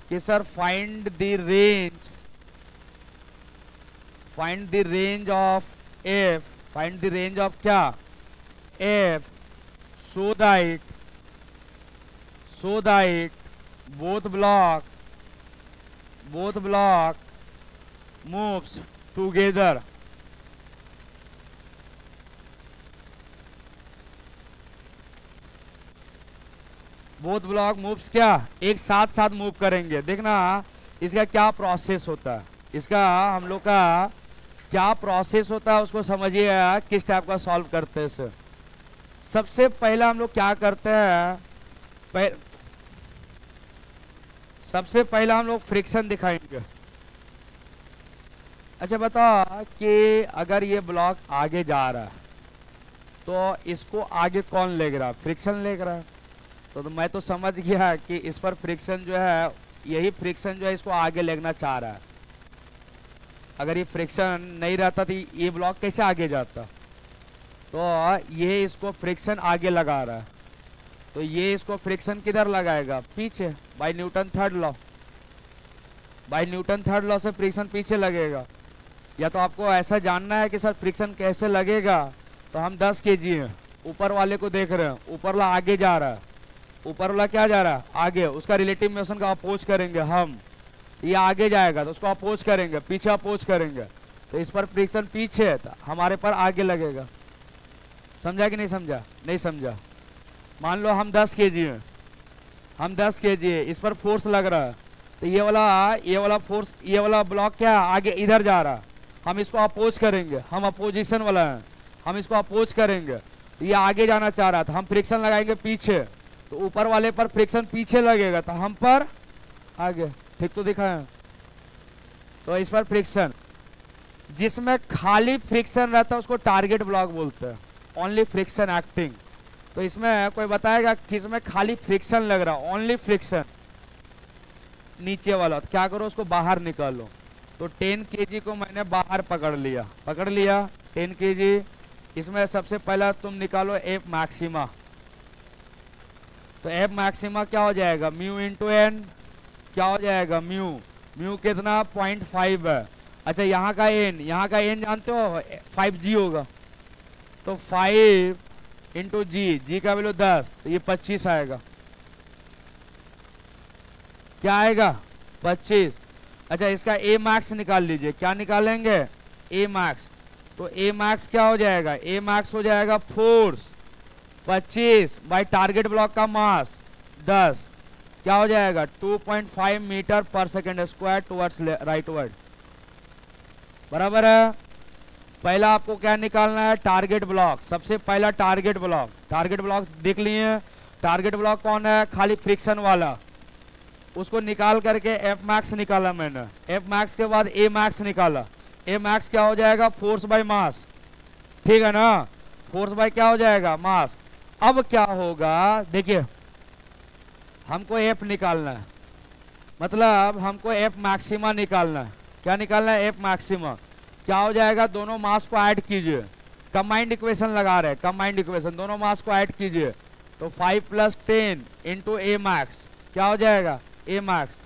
कि sir find the range of F, find the range of क्या F so that both block moves together। Both block moves क्या एक साथ साथ मूव करेंगे। देखना इसका क्या प्रोसेस होता है, इसका हम लोग का क्या प्रोसेस होता है उसको समझिए, किस टाइप का सॉल्व करते हैं सर। सबसे पहला हम लोग क्या करते हैं, सबसे पहला हम लोग फ्रिक्शन दिखाएंगे। अच्छा बताओ कि अगर ये ब्लॉक आगे जा रहा है तो इसको आगे कौन ले रहा है, फ्रिक्शन ले रहा है। तो मैं तो समझ गया कि इस पर फ्रिक्शन जो है, यही फ्रिक्शन जो है इसको आगे लेना चाह रहा है। अगर ये फ्रिक्शन नहीं रहता तो ये ब्लॉक कैसे आगे जाता। तो ये इसको फ्रिक्शन आगे लगा रहा है, तो ये इसको फ्रिक्शन किधर लगाएगा, पीछे, by Newton third law. By Newton third law से फ्रिक्शन पीछे लगेगा। या तो आपको ऐसा जानना है कि सर फ्रिक्शन कैसे लगेगा, तो हम 10 kg हैं, ऊपर वाले को देख रहे हैं, ऊपर वाला आगे जा रहा है, ऊपर वाला क्या जा रहा है आगे, उसका रिलेटिव मोशन का अपोज करेंगे हम। ये आगे जाएगा तो उसको अपोज करेंगे, पीछे अपोज करेंगे, तो इस पर फ्रिक्शन पीछे है, हमारे पर आगे लगेगा। समझा कि नहीं समझा? नहीं समझा। मान लो हम 10 kg हैं, हम 10 kg है, इस पर फोर्स लग रहा है, तो ये वाला फोर्स, ये वाला ब्लॉक क्या आगे इधर जा रहा है, हम इसको अपोज करेंगे, हम अपोजिशन वाला है, हम इसको अपोज करेंगे, तो ये आगे जाना चाह रहा था, हम फ्रिक्शन लगाएंगे पीछे, तो ऊपर वाले पर फ्रिक्शन पीछे लगेगा, तो हम पर आगे। ठीक तो दिखा है। तो इस पर फ्रिक्शन, जिसमें खाली फ्रिक्शन रहता है उसको टारगेट ब्लॉक बोलते हैं, ओनली फ्रिक्शन एक्टिंग। तो इसमें कोई बताएगा किसमें खाली फ्रिक्शन लग रहा है, ओनली फ्रिक्शन, नीचे वाला, तो क्या करो उसको बाहर निकालो। तो 10 kg को मैंने बाहर पकड़ लिया 10 kg। इसमें सबसे पहला तुम निकालो एफ मैक्सिमा, तो एफ मैक्सिमा क्या हो जाएगा, म्यू इंटू एन, क्या हो जाएगा म्यू, म्यू कितना 0.5 है। अच्छा यहाँ का एन जानते हो 5g होगा, तो 5 इंटू जी का वैल्यू 10, तो ये 25 आएगा। क्या आएगा 25। अच्छा इसका ए मैक्स निकाल लीजिए, क्या निकालेंगे ए मैक्स, तो ए मैक्स क्या हो जाएगा, ए मैक्स हो जाएगा फोर्स 25 बाय टारगेट ब्लॉक का मास 10, क्या हो जाएगा 2.5 मीटर पर second square towards right word. बराबर है। पहला आपको क्या निकालना है, टारगेट ब्लॉक। सबसे पहला टारगेट ब्लॉक देख लिए। टारगेट ब्लॉक कौन है, खाली फ्रिक्शन वाला, उसको निकाल करके एफ मैक्स निकाला मैंने। एफ मैक्स के बाद ए मैक्स निकाला, ए मैक्स क्या हो जाएगा फोर्स बाय मास, ठीक है ना। फोर्स बाय क्या हो जाएगा, मास। अब क्या होगा, देखिए हमको एफ निकालना है, मतलब हमको एफ मैक्सिमा निकालना है। क्या निकालना है, एफ मैक्सिमा। क्या हो जाएगा, दोनों मास को ऐड कीजिए, कंबाइंड इक्वेशन लगा रहे हैं, कंबाइंड इक्वेशन, दोनों मास को ऐड कीजिए तो 5 + 10 इंटू ए मैक्स क्या हो जाएगा, ए मैक्स।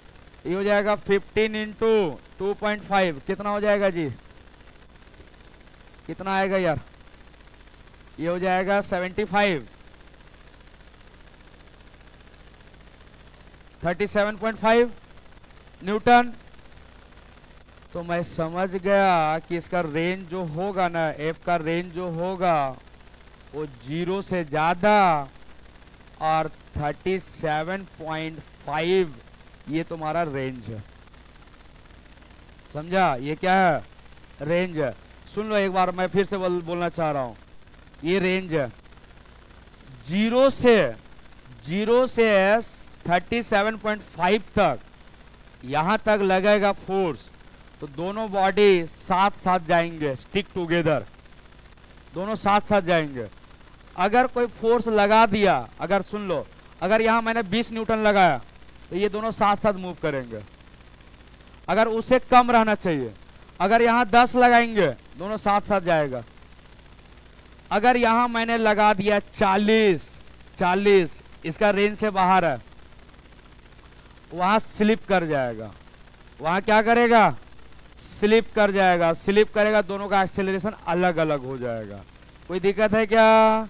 ये हो जाएगा 15 इंटू 2.5 कितना हो जाएगा जी, कितना आएगा यार, ये हो जाएगा 75 37.5 न्यूटन। तो मैं समझ गया कि इसका रेंज जो होगा ना, एफ का रेंज जो होगा वो 0 से ज्यादा और 37.5 ये तुम्हारा रेंज है, समझा, ये क्या है, रेंज है। सुन लो एक बार, मैं फिर से बोलना चाह रहा हूं, ये रेंज है 0 से 37.5 तक, यहां तक लगेगा फोर्स तो दोनों बॉडी साथ साथ जाएंगे, स्टिक टुगेदर, दोनों साथ साथ जाएंगे। अगर कोई फोर्स लगा दिया, अगर सुन लो, अगर यहां मैंने 20 न्यूटन लगाया तो ये दोनों साथ साथ मूव करेंगे, अगर उससे कम रहना चाहिए। अगर यहां 10 लगाएंगे दोनों साथ साथ जाएगा। अगर यहां मैंने लगा दिया 40, इसका रेंज से बाहर है, वहां स्लिप कर जाएगा, वहां क्या करेगा, स्लिप कर जाएगा, स्लिप करेगा, दोनों का एक्सेलरेशन अलग अलग हो जाएगा। कोई दिक्कत है क्या,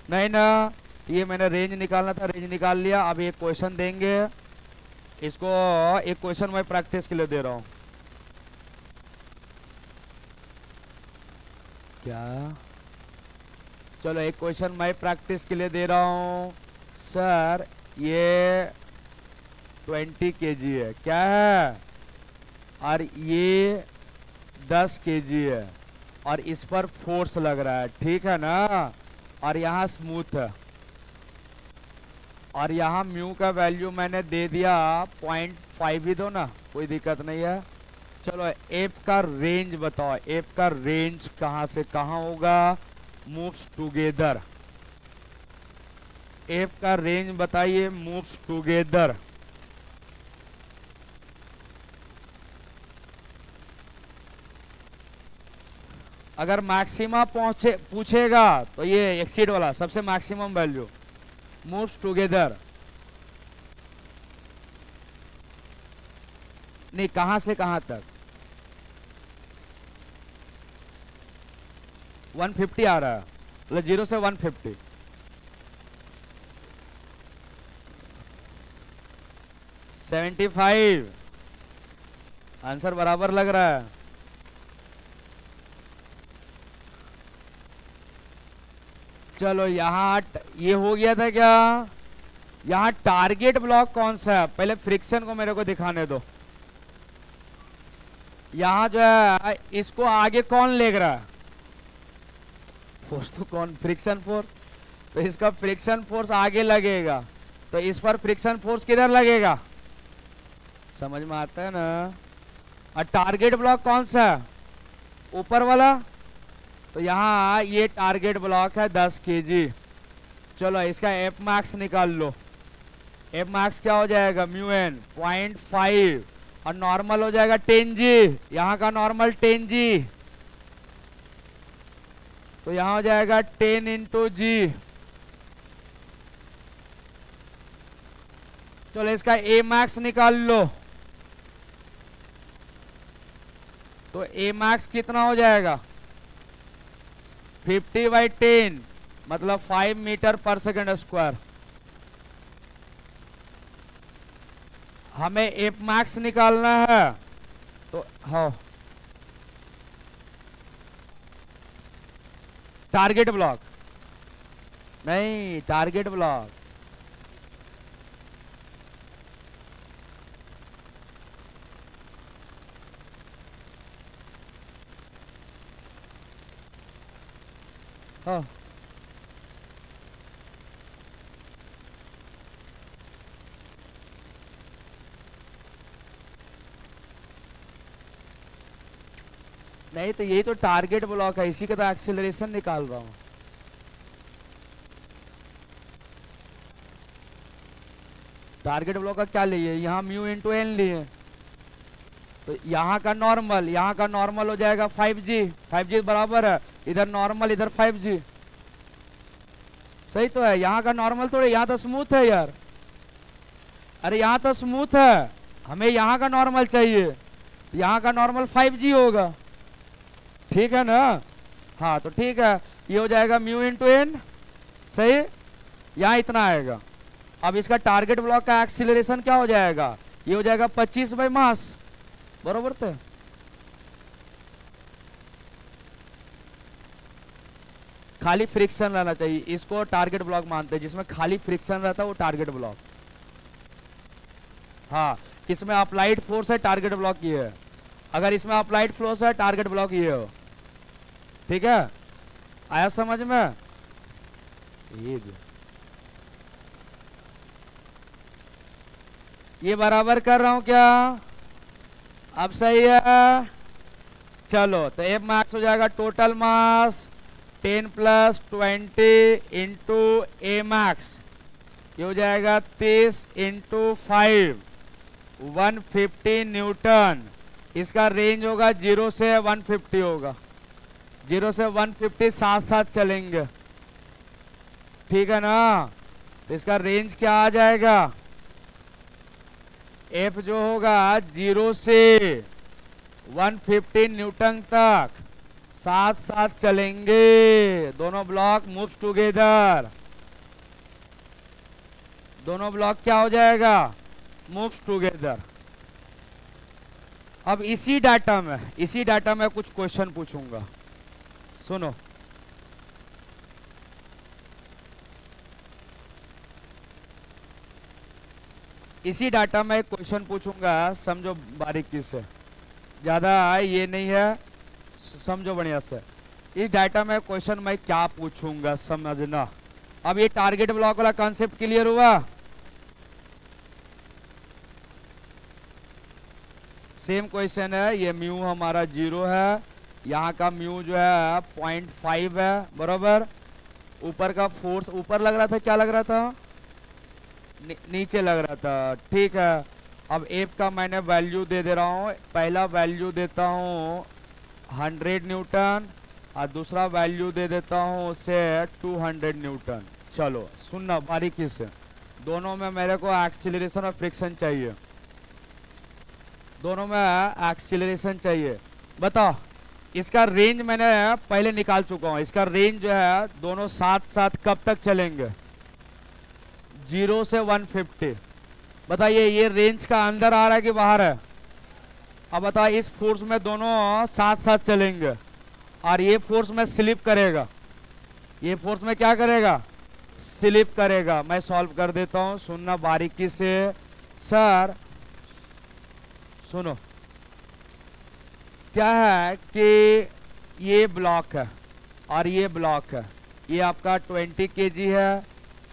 नहीं ना। ये मैंने रेंज निकालना था, रेंज निकाल लिया। अब एक क्वेश्चन देंगे, इसको एक क्वेश्चन मैं प्रैक्टिस के लिए दे रहा हूं। क्या, चलो एक क्वेश्चन मैं प्रैक्टिस के लिए दे रहा हूं। सर ये 20 kg है, क्या है, और ये 10 kg है और इस पर फोर्स लग रहा है, ठीक है ना, और यहाँ स्मूथ है और यहाँ म्यू का वैल्यू मैंने दे दिया 0.5 ही दो ना, कोई दिक्कत नहीं है। चलो एफ का रेंज बताओ, एफ का रेंज कहाँ से कहाँ होगा, मूव्स टुगेदर। एफ का रेंज बताइए, मूव्स टुगेदर। अगर मैक्सिमा पूछेगा तो ये एक्सीड वाला सबसे मैक्सिमम वैल्यू, मूव्स टुगेदर। नहीं, कहां से कहां तक, 150 आ रहा है, मतलब 0 से 150। $75 आंसर बराबर लग रहा है। चलो यहाँ ये हो गया था क्या, यहाँ टारगेट ब्लॉक कौन सा है, पहले फ्रिक्शन को मेरे को दिखाने दो। यहाँ जो है इसको आगे कौन ले रहा है, फोर्स तो कौन, फ्रिक्शन फोर्स, तो इसका फ्रिक्शन फोर्स आगे लगेगा तो इस पर फ्रिक्शन फोर्स किधर लगेगा, समझ में आता है ना। और टारगेट ब्लॉक कौन सा है, ऊपर वाला, तो यहाँ ये टारगेट ब्लॉक है 10 kg। चलो इसका एफ मैक्स निकाल लो, एफ मैक्स क्या हो जाएगा, म्यू एन 0.5 और नॉर्मल हो जाएगा 10G, यहाँ का नॉर्मल 10G, तो यहाँ हो जाएगा 10 इंटू G। चलो इसका ए मैक्स निकाल लो, तो ए मैक्स कितना हो जाएगा, 50/10 मतलब 5 मीटर पर सेकंड स्क्वायर। हमें एफ मैक्स निकालना है तो हाँ, टारगेट ब्लॉक नहीं, टारगेट ब्लॉक, हाँ नहीं, तो यही तो टारगेट ब्लॉक है, इसी का तो एक्सेलरेशन निकाल रहा हूं। टारगेट ब्लॉक का क्या लिए, यहाँ म्यू इंटू एन लिए, तो यहाँ का नॉर्मल हो जाएगा 5G। 5G बराबर है इधर नॉर्मल इधर 5G, सही तो है। यहाँ का नॉर्मल थोड़े, यहाँ तो स्मूथ है यार, अरे यहाँ तो स्मूथ है, हमें यहाँ का नॉर्मल चाहिए, यहाँ का नॉर्मल 5G होगा, ठीक है ना। हाँ तो ठीक है, ये हो जाएगा म्यू इंटू एन, सही, यहाँ इतना आएगा। अब इसका टारगेट ब्लॉक का एक्सीलरेशन क्या हो जाएगा, ये हो जाएगा 25 बाई मास, बरोबर थे। खाली फ्रिक्शन रहना चाहिए, इसको टारगेट ब्लॉक मानते हैं, जिसमें खाली फ्रिक्शन रहता है वो टारगेट ब्लॉक। हाँ, इसमें अप्लाइड फोर्स है टारगेट ब्लॉक ये है, अगर इसमें अप्लाइड फोर्स है टारगेट ब्लॉक ये हो, ठीक है, आया समझ में। ये बराबर कर रहा हूं क्या, अब सही है। चलो तो एफ मैक्स हो जाएगा टोटल मास 10 + 20 इंटू ए मैक्स, ये हो जाएगा 30 × 5 150 न्यूटन। इसका रेंज होगा 0 से 150 होगा, 0 से 150 साथ साथ चलेंगे, ठीक है ना। तो इसका रेंज क्या आ जाएगा, एफ जो होगा 0 से 150 न्यूटन तक साथ साथ चलेंगे, दोनों ब्लॉक मूव्स टुगेदर, दोनों ब्लॉक क्या हो जाएगा, मूव्स टुगेदर। अब इसी डाटा में कुछ क्वेश्चन पूछूंगा, सुनो। इसी डाटा में एक क्वेश्चन पूछूंगा, समझो बारीकी से, ज्यादा ये नहीं है, समझो बढ़िया से। इस डाटा में क्वेश्चन मैं क्या पूछूंगा समझना। अब ये टारगेट ब्लॉक वाला कॉन्सेप्ट क्लियर हुआ। सेम क्वेश्चन है, ये म्यू हमारा 0 है, यहाँ का म्यू जो है 0.5 है, बराबर। ऊपर का फोर्स ऊपर लग रहा था, क्या लग रहा था, नीचे लग रहा था, ठीक है। अब एफ का मैंने वैल्यू दे रहा हूँ, पहला वैल्यू देता हूँ 100 न्यूटन और दूसरा वैल्यू दे देता हूँ उसे 200 न्यूटन। चलो सुनना बारीकी से, दोनों में मेरे को एक्सीलरेशन और फ्रिक्शन चाहिए, दोनों में एक्सीलरेशन चाहिए। बताओ, इसका रेंज मैंने पहले निकाल चुका हूँ, इसका रेंज जो है दोनों साथ साथ कब तक चलेंगे, 0 से 150। बताइए ये रेंज का अंदर आ रहा है कि बाहर है। अब बताओ, इस फोर्स में दोनों साथ साथ चलेंगे और ये फोर्स में स्लिप करेगा, ये फोर्स में क्या करेगा, स्लिप करेगा। मैं सॉल्व कर देता हूँ, सुनना बारीकी से। सर सुनो, क्या है कि ये ब्लॉक है और ये ब्लॉक है, ये आपका 20 kg है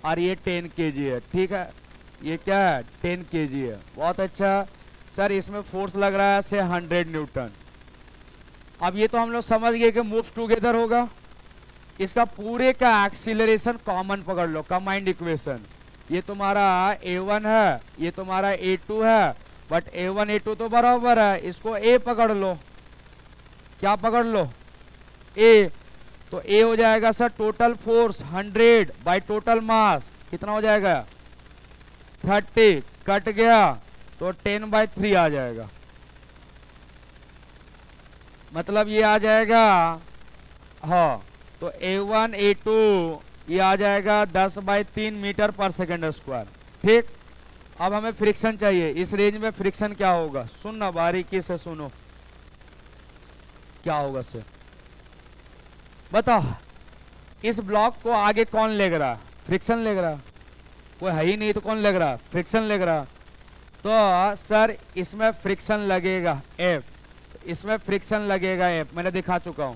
और ये 10 kg है, ठीक है। ये क्या है, 10 kg है, बहुत अच्छा। सर इसमें फोर्स लग रहा है से 100 न्यूटन। अब ये तो हम लोग समझ गए कि मूव्स टुगेदर होगा। इसका पूरे का एक्सीलरेशन कॉमन पकड़ लो, कंबाइंड इक्वेशन। ये तुम्हारा A1 है, ये तुम्हारा A2 है, बट A1 A2 तो बराबर है, इसको A पकड़ लो। क्या पकड़ लो, A। तो A हो जाएगा sir total force 100 by total mass, कितना हो जाएगा 30, कट गया तो 10/3 आ जाएगा, मतलब ये आ जाएगा, हाँ। तो A1 A2 ये आ जाएगा 10/3 मीटर पर सेकेंड स्क्वायर, ठीक। अब हमें फ्रिक्शन चाहिए, इस रेंज में फ्रिक्शन क्या होगा, सुनना बारीकी से सुनो क्या होगा सर। बताओ, इस ब्लॉक को आगे कौन ले रहा, फ्रिक्शन ले रहा, कोई है ही नहीं तो कौन लग रहा, फ्रिक्शन लग रहा। तो सर इसमें फ्रिक्शन लगेगा F, इसमें फ्रिक्शन लगेगा F, मैंने दिखा चुका हूं।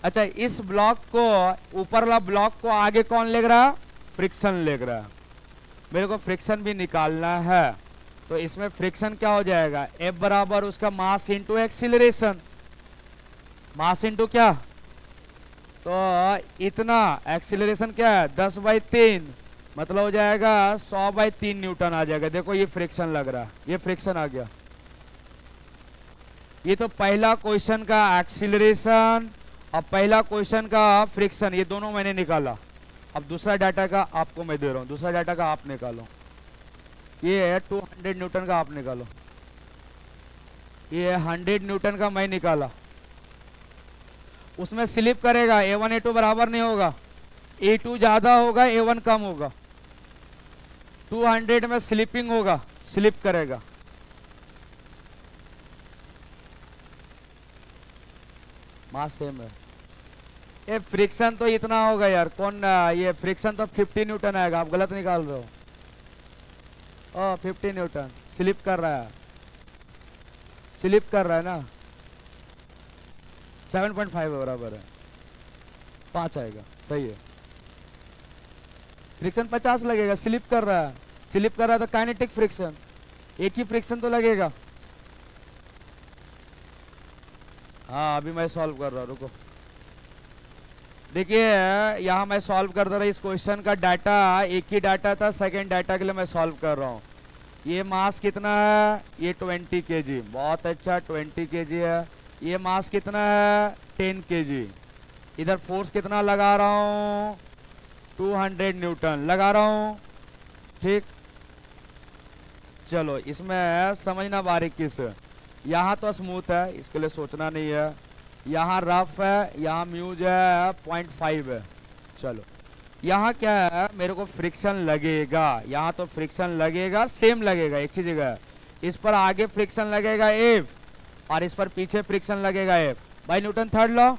अच्छा, इस ब्लॉक को, ऊपर वाला ब्लॉक को आगे कौन ले रहा, फ्रिक्शन ले रहा। मेरे को फ्रिक्शन भी निकालना है, तो इसमें फ्रिक्शन क्या हो जाएगा, F बराबर उसका mass into acceleration, mass into क्या, तो इतना एक्सीलरेशन क्या है 10/3, मतलब हो जाएगा 100/3 न्यूटन आ जाएगा। देखो ये फ्रिक्शन लग रहा है, ये फ्रिक्शन आ गया। ये तो पहला क्वेश्चन का एक्सीलरेशन और पहला क्वेश्चन का फ्रिक्शन, ये दोनों मैंने निकाला। अब दूसरा डाटा का आपको मैं दे रहा हूँ, दूसरा डाटा का आप निकालो। ये है 200 न्यूटन का आप निकालो, ये 100 न्यूटन का मैं निकाला। उसमें स्लिप करेगा, A1 A2 बराबर नहीं होगा, A2 ज्यादा होगा A1 कम होगा। 200 में स्लिपिंग होगा, स्लिप करेगा। मास सेम है। ये फ्रिक्शन तो इतना होगा यार, कौन ये फ्रिक्शन तो 50 न्यूटन आएगा, आप गलत निकाल रहे हो। 50 न्यूटन स्लिप कर रहा है, स्लिप कर रहा है ना। 7.5 बराबर है, 5 आएगा, सही है। फ्रिक्शन 50 लगेगा, स्लिप कर रहा है, स्लिप कर रहा है तो काइनेटिक फ्रिक्शन, एक ही फ्रिक्शन तो लगेगा। हाँ अभी मैं सॉल्व कर रहा हूँ, रुको। देखिए यहाँ मैं सॉल्व कर रहा, इस क्वेश्चन का डाटा एक ही डाटा था, सेकंड डाटा के लिए मैं सॉल्व कर रहा हूँ। ये मास कितना है, ये 20 kg, बहुत अच्छा 20 kg है। ये मास कितना है, 10 kg। इधर फोर्स कितना लगा रहा हूँ, 200 न्यूटन लगा रहा हूँ, ठीक। चलो इसमें समझना बारीकी से। यहाँ तो स्मूथ है, इसके लिए सोचना नहीं है। यहाँ रफ है, यहाँ म्यूज है 0.5 है। चलो यहाँ क्या है, मेरे को फ्रिक्शन लगेगा, यहाँ तो फ्रिक्शन लगेगा, सेम लगेगा एक ही जगह। इस पर आगे फ्रिक्शन लगेगा F और इस पर पीछे फ्रिक्शन लगेगा F by Newton third law,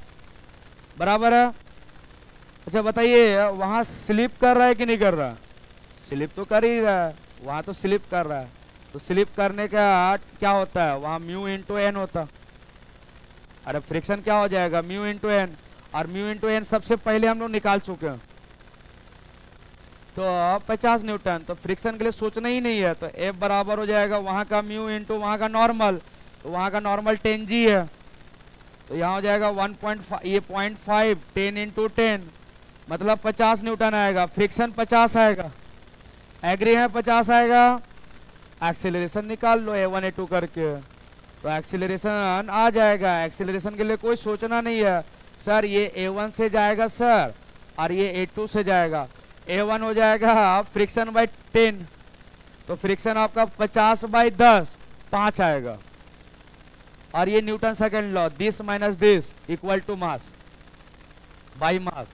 बराबर है। अच्छा बताइए वहाँ स्लिप कर रहा है कि नहीं कर रहा? स्लिप तो कर ही रहा है, वहाँ तो स्लिप कर रहा है। तो स्लिप करने का क्या होता है, वहाँ म्यू इंटू एन होता। अरे फ्रिक्शन क्या हो जाएगा, म्यू इंटू एन, और म्यू इंटू एन सबसे पहले हम लोग निकाल चुके हैं। तो 50 न्यूटन, तो फ्रिक्शन के लिए सोचना ही नहीं है। तो F बराबर हो जाएगा वहाँ का म्यू इंटू वहाँ का नॉर्मल, तो वहाँ का नॉर्मल 10G है, तो यहाँ हो जाएगा 1.5, ये 0.5 10 इंटू 10 मतलब 50 न्यूटन आएगा। फ्रिक्शन 50 आएगा, एग्री है 50 आएगा। एक्सीलरेशन निकाल लो A1 A2 करके, तो एक्सीलरेशन आ जाएगा। एक्सीलरेशन के लिए कोई सोचना नहीं है सर, ये A1 से जाएगा सर और ये A2 से जाएगा। A1 हो जाएगा फ्रिक्शन बाई 10, तो फ्रिक्शन आपका 50/10 5 आएगा। और ये Newton second law, this minus this equal to mass by mass.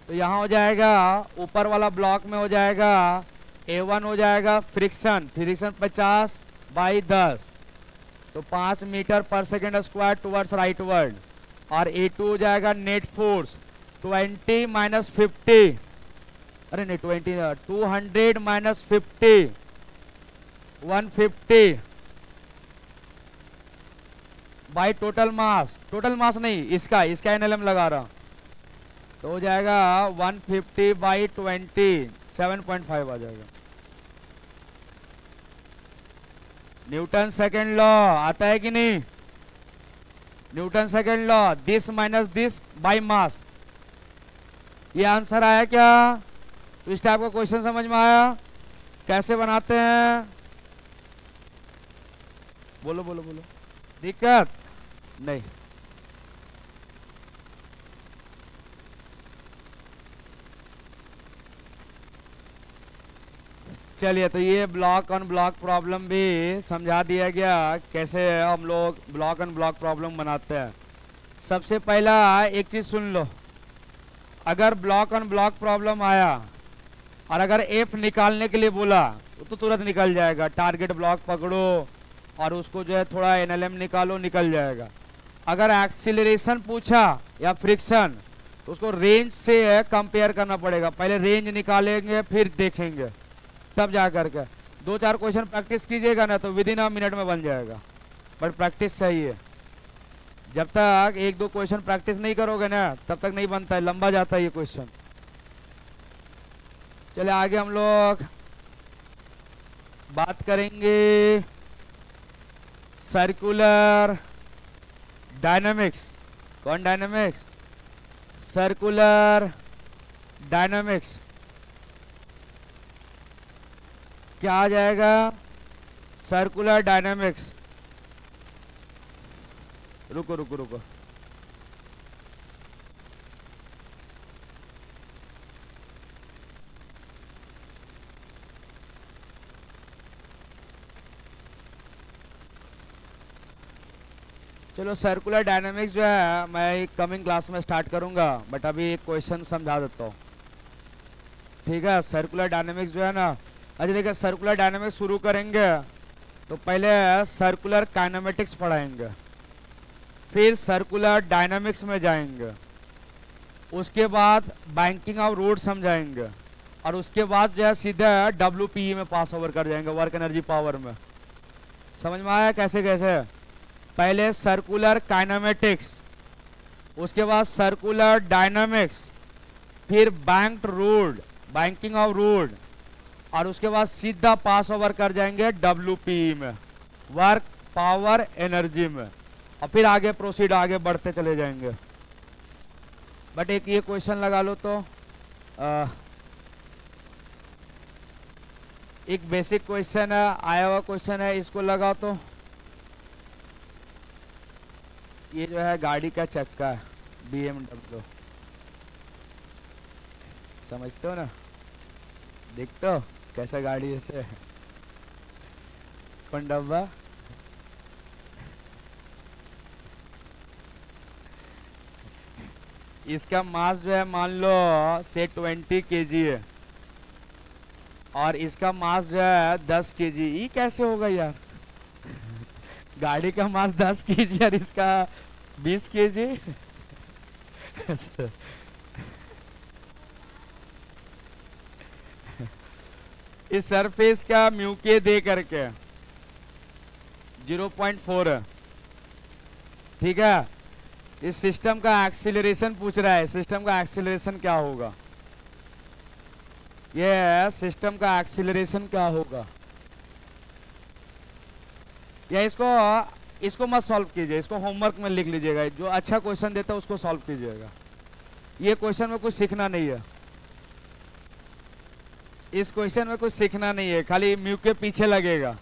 तो यहाँ हो जाएगा ऊपर वाला ब्लॉक में हो जाएगा A1 हो जाएगा फ्रिक्शन, फ्रिक्शन 50/10 तो 5 मीटर पर second square towards right word. और A2 हो जाएगा नेट फोर्स 20 माइनस 50, अरे नहीं 20 200 minus 50 150 by total mass, total mass नहीं इसका NLM लगा रहा, तो हो जाएगा 150/20 7.5 आ जाएगा। न्यूटन सेकेंड लॉ आता है कि नहीं, Newton second law, this minus this by mass. ये आंसर आया क्या? तो इस टाइप का क्वेश्चन समझ में आया? कैसे बनाते हैं, बोलो बोलो बोलो, दिक्कत नहीं। चलिए तो ये ब्लॉक ऑन ब्लॉक प्रॉब्लम भी समझा दिया गया, कैसे हम लोग ब्लॉक ऑन ब्लॉक प्रॉब्लम बनाते हैं। सबसे पहला एक चीज सुन लो, अगर ब्लॉक ऑन ब्लॉक प्रॉब्लम आया और अगर एफ निकालने के लिए बोला तो तुरंत निकल जाएगा। टारगेट ब्लॉक पकड़ो और उसको जो है थोड़ा एनएलएम निकालो, निकल जाएगा। अगर एक्सीलरेशन पूछा या फ्रिक्शन तो उसको रेंज से कंपेयर करना पड़ेगा, पहले रेंज निकालेंगे फिर देखेंगे तब जा करके। 2-4 क्वेश्चन प्रैक्टिस कीजिएगा ना तो विद इन अ मिनट में बन जाएगा, बट प्रैक्टिस चाहिए। जब तक 1-2 क्वेश्चन प्रैक्टिस नहीं करोगे ना तब तक नहीं बनता है, लंबा जाता है ये क्वेश्चन। चलिए आगे हम लोग बात करेंगे सर्कुलर डायनामिक्स। कौन डायनामिक्स? Circular dynamics. क्या आ जाएगा? Circular dynamics. रुको रुको रुको, चलो सर्कुलर डायनामिक्स जो है मैं एक कमिंग क्लास में स्टार्ट करूंगा, बट अभी एक क्वेश्चन समझा देता हूँ, ठीक है? सर्कुलर डायनामिक्स जो है ना, अच्छा देखिए सर्कुलर डायनामिक्स शुरू करेंगे तो पहले सर्कुलर काइनेमेटिक्स पढ़ाएंगे, फिर सर्कुलर डायनामिक्स में जाएंगे, उसके बाद बैंकिंग ऑफ रोड समझाएंगे, और उसके बाद जो है सीधे WPE में पास ओवर कर जाएंगे, वर्क एनर्जी पावर में। समझ में आया कैसे कैसे? पहले सर्कुलर काइनेमेटिक्स, उसके बाद सर्कुलर डायनामिक्स, फिर banked road, banking of road, और उसके बाद सीधा पास ओवर कर जाएंगे WPE में, वर्क पावर एनर्जी में, और फिर आगे प्रोसीड, आगे बढ़ते चले जाएंगे। बट एक ये क्वेश्चन लगा लो तो एक बेसिक क्वेश्चन है, आया हुआ क्वेश्चन है, इसको लगाओ तो। ये जो है गाड़ी का चक्का है, BMW, समझते हो ना? देखते हो कैसा गाड़ी ऐसे कौन डब्बा? इसका मास जो है मान लो से 20 kg है, और इसका मास जो है 10 kg। ये कैसे होगा यार? गाड़ी का मास 10 kg और इसका 20 kg। इस सरफेस का म्यू के दे करके 0.4 है, ठीक है? इस सिस्टम का एक्सीलरेशन पूछ रहा है, सिस्टम का एक्सीलरेशन क्या होगा? ये सिस्टम का एक्सीलरेशन क्या होगा? या इसको मत सॉल्व कीजिए, इसको होमवर्क में लिख लीजिएगा, जो अच्छा क्वेश्चन देता है उसको सॉल्व कीजिएगा। ये क्वेश्चन में कुछ सीखना नहीं है, इस क्वेश्चन में कुछ सीखना नहीं है, खाली म्यू के पीछे लगेगा।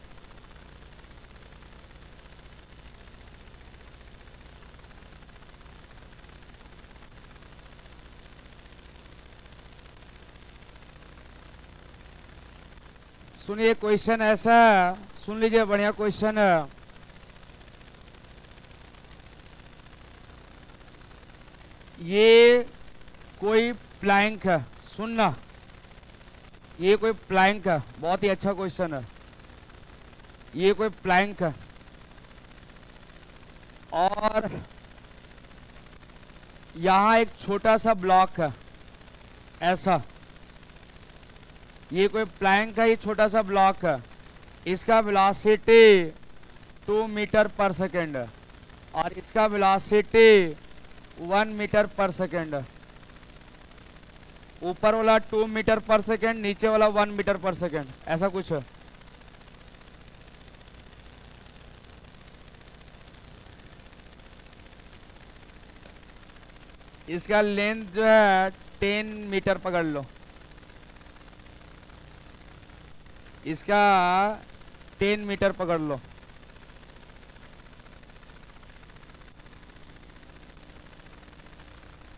सुनिए क्वेश्चन ऐसा है, सुन लीजिए, बढ़िया क्वेश्चन है। ये कोई प्लैंक है, सुनना, ये कोई प्लैंक है, बहुत ही अच्छा क्वेश्चन है। ये कोई प्लैंक है और यहां एक छोटा सा ब्लॉक है, ऐसा। ये कोई प्लैंक है, ये छोटा सा ब्लॉक है, इसका वेलोसिटी 2 मीटर पर सेकेंड है, और इसका वेलोसिटी 1 मीटर पर सेकेंड है। ऊपर वाला 2 मीटर पर सेकेंड, नीचे वाला 1 मीटर पर सेकेंड, ऐसा कुछ है। इसका लेंथ जो है 10 मीटर पकड़ लो, इसका 10 मीटर पकड़ लो।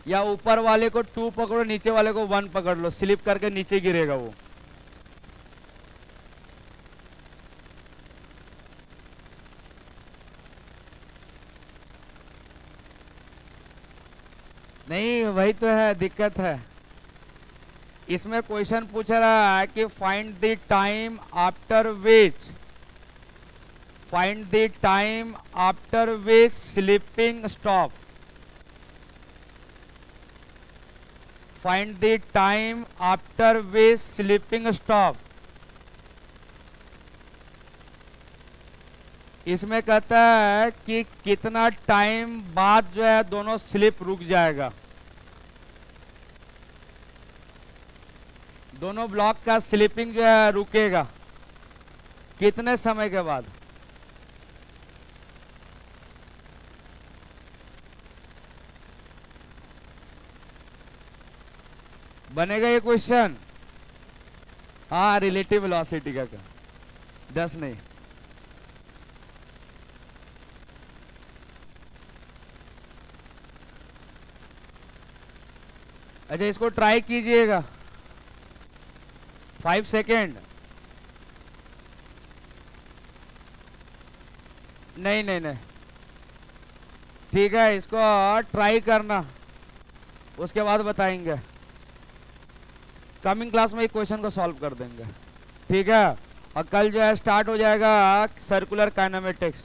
या ऊपर वाले को 2 पकड़ो, नीचे वाले को 1 पकड़ लो, स्लिप करके नीचे गिरेगा वो। नहीं, वही तो है, दिक्कत है। इसमें क्वेश्चन पूछ रहा है कि find the time after which sleeping stop. Find the time after which sleeping stop. इसमें कहता है कि कितना टाइम बाद जो है दोनों स्लिप रुक जाएगा, दोनों ब्लॉक का स्लिपिंग जो है रुकेगा कितने समय के बाद। बनेगा ये क्वेश्चन? हाँ, रिलेटिव वेलोसिटी का। 10 नहीं। अच्छा इसको ट्राई कीजिएगा, 5 सेकेंड। नहीं नहीं नहीं, ठीक है, इसको ट्राई करना, उसके बाद बताएंगे। कमिंग क्लास में एक क्वेश्चन को सॉल्व कर देंगे, ठीक है। और कल जो है स्टार्ट हो जाएगा सर्कुलर काइनेमेटिक्स।